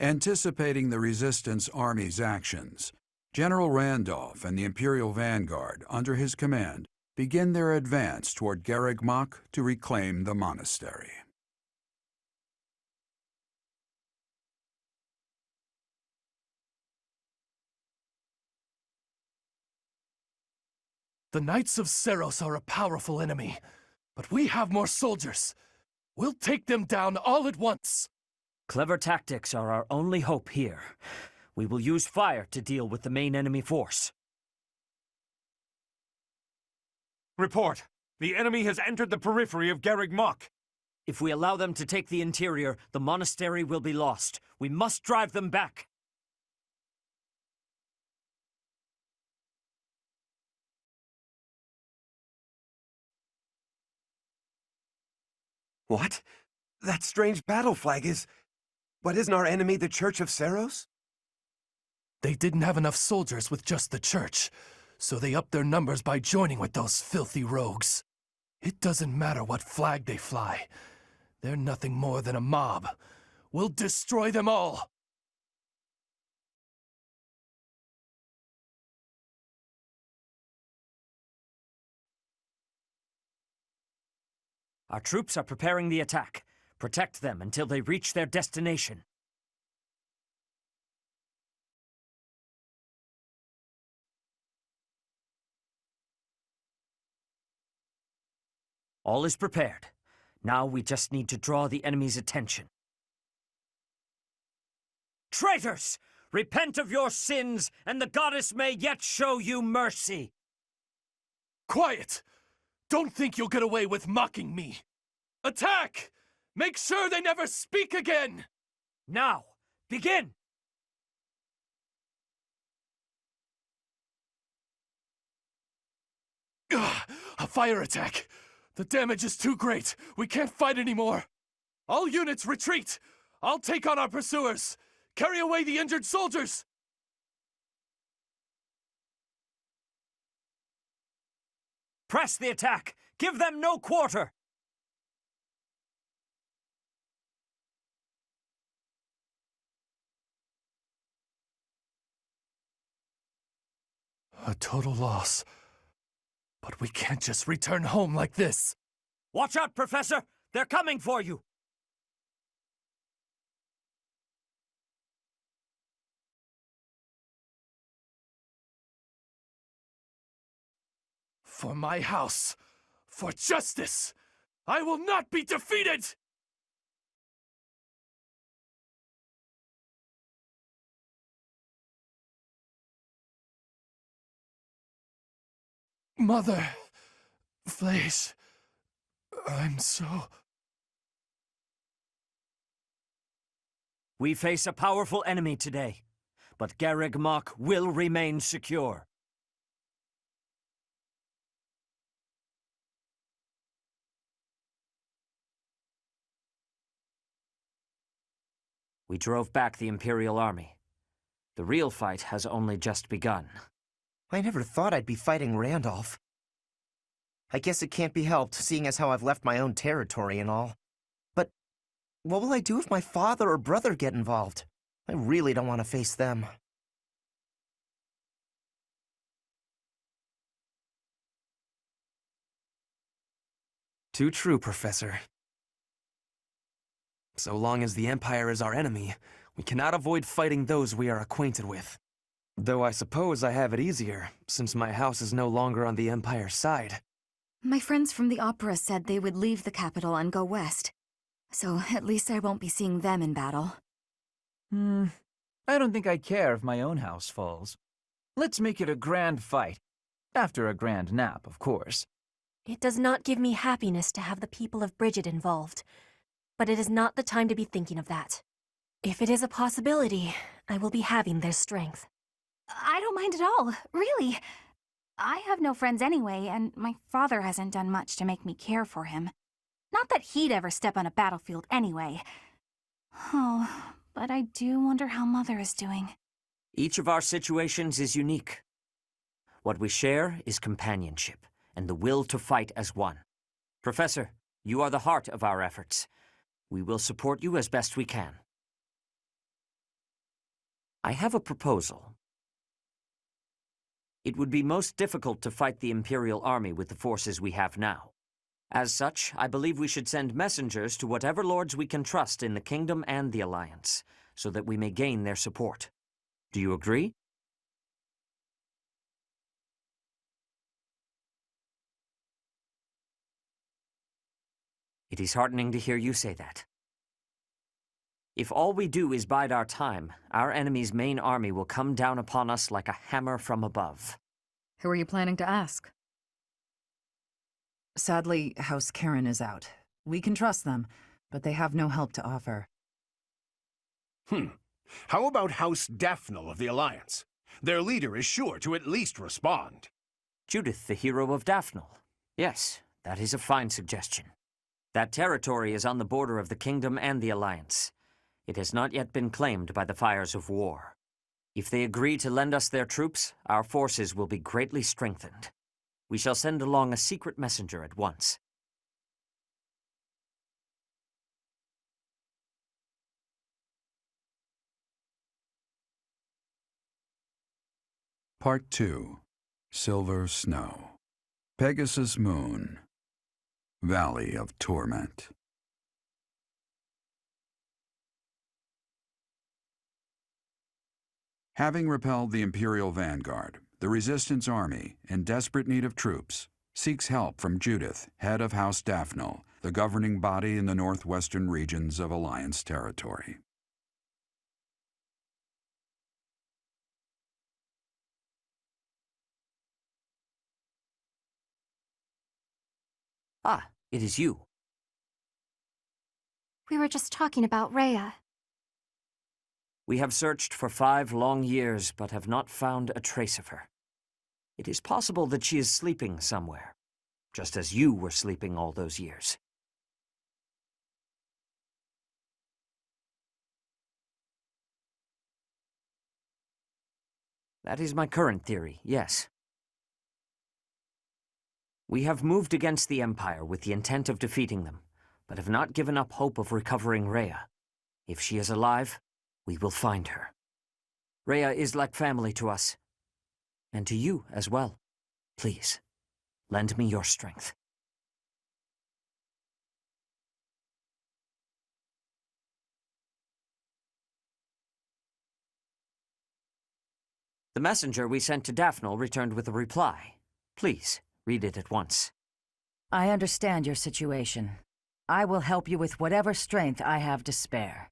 Anticipating the Resistance Army's actions, General Randolph and the Imperial Vanguard, under his command, begin their advance toward Garreg Mach to reclaim the monastery. The Knights of Seros are a powerful enemy, but we have more soldiers. We'll take them down all at once. Clever tactics are our only hope here. We will use fire to deal with the main enemy force. Report! The enemy has entered the periphery of Garreg Mach. If we allow them to take the interior, the monastery will be lost. We must drive them back. What? That strange battle flag is... But isn't our enemy the Church of Seros? They didn't have enough soldiers with just the church, so they upped their numbers by joining with those filthy rogues. It doesn't matter what flag they fly. They're nothing more than a mob. We'll destroy them all! Our troops are preparing the attack. Protect them until they reach their destination. All is prepared. Now we just need to draw the enemy's attention. Traitors! Repent of your sins, and the goddess may yet show you mercy! Quiet! Don't think you'll get away with mocking me! Attack! Make sure they never speak again! Now, begin! Ugh, a fire attack! The damage is too great! We can't fight anymore! All units retreat! I'll take on our pursuers! Carry away the injured soldiers! Press the attack! Give them no quarter! A total loss. But we can't just return home like this. Watch out, Professor! They're coming for you! For my house, for justice, I will not be defeated! Mother, Fleisch, I'm so... We face a powerful enemy today, but Garreg Mach will remain secure. We drove back the Imperial Army. The real fight has only just begun. I never thought I'd be fighting Randolph. I guess it can't be helped, seeing as how I've left my own territory and all. But what will I do if my father or brother get involved? I really don't want to face them. Too true, Professor. So long as the Empire is our enemy, we cannot avoid fighting those we are acquainted with. Though I suppose I have it easier, since my house is no longer on the Empire's side. My friends from the opera said they would leave the capital and go west. So at least I won't be seeing them in battle. I don't think I care if my own house falls. Let's make it a grand fight. After a grand nap, of course. It does not give me happiness to have the people of Bridget involved, but it is not the time to be thinking of that. If it is a possibility, I will be having their strength. I don't mind at all, really. I have no friends anyway, and my father hasn't done much to make me care for him. Not that he'd ever step on a battlefield anyway. Oh, but I do wonder how Mother is doing. Each of our situations is unique. What we share is companionship and the will to fight as one. Professor, you are the heart of our efforts. We will support you as best we can. I have a proposal. It would be most difficult to fight the Imperial Army with the forces we have now. As such, I believe we should send messengers to whatever lords we can trust in the Kingdom and the Alliance, so that we may gain their support. Do you agree? It is heartening to hear you say that. If all we do is bide our time, our enemy's main army will come down upon us like a hammer from above. Who are you planning to ask? Sadly, House Karen is out. We can trust them, but they have no help to offer. How about House Daphnel of the Alliance? Their leader is sure to at least respond. Judith, the hero of Daphnel. Yes, that is a fine suggestion. That territory is on the border of the Kingdom and the Alliance. It has not yet been claimed by the fires of war. If they agree to lend us their troops, our forces will be greatly strengthened. We shall send along a secret messenger at once. Part 2. Silver Snow. Pegasus Moon. Valley of Torment. Having repelled the Imperial vanguard, the Resistance Army, in desperate need of troops, seeks help from Judith, head of House Daphnel, the governing body in the northwestern regions of Alliance territory. Ah, it is you. We were just talking about Rhea. We have searched for 5 long years, but have not found a trace of her. It is possible that she is sleeping somewhere, just as you were sleeping all those years. That is my current theory, yes. We have moved against the Empire with the intent of defeating them, but have not given up hope of recovering Rhea. If she is alive, we will find her. Rhea is like family to us, and to you as well. Please, lend me your strength. The messenger we sent to Daphnel returned with a reply. Please, read it at once. I understand your situation. I will help you with whatever strength I have to spare.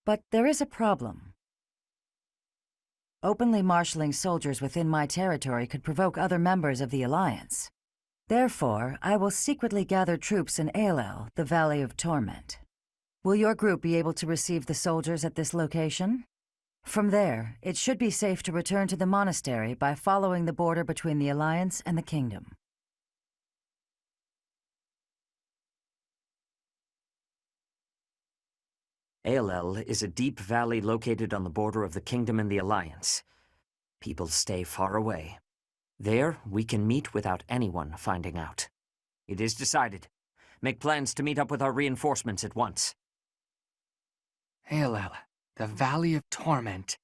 But there is a problem. Openly marshaling soldiers within my territory could provoke other members of the Alliance. Therefore, I will secretly gather troops in Aelel, the Valley of Torment. Will your group be able to receive the soldiers at this location? From there, it should be safe to return to the monastery by following the border between the Alliance and the Kingdom. Aelel is a deep valley located on the border of the Kingdom and the Alliance. People stay far away. There, we can meet without anyone finding out. It is decided. Make plans to meet up with our reinforcements at once. Aelel, the Valley of Torment.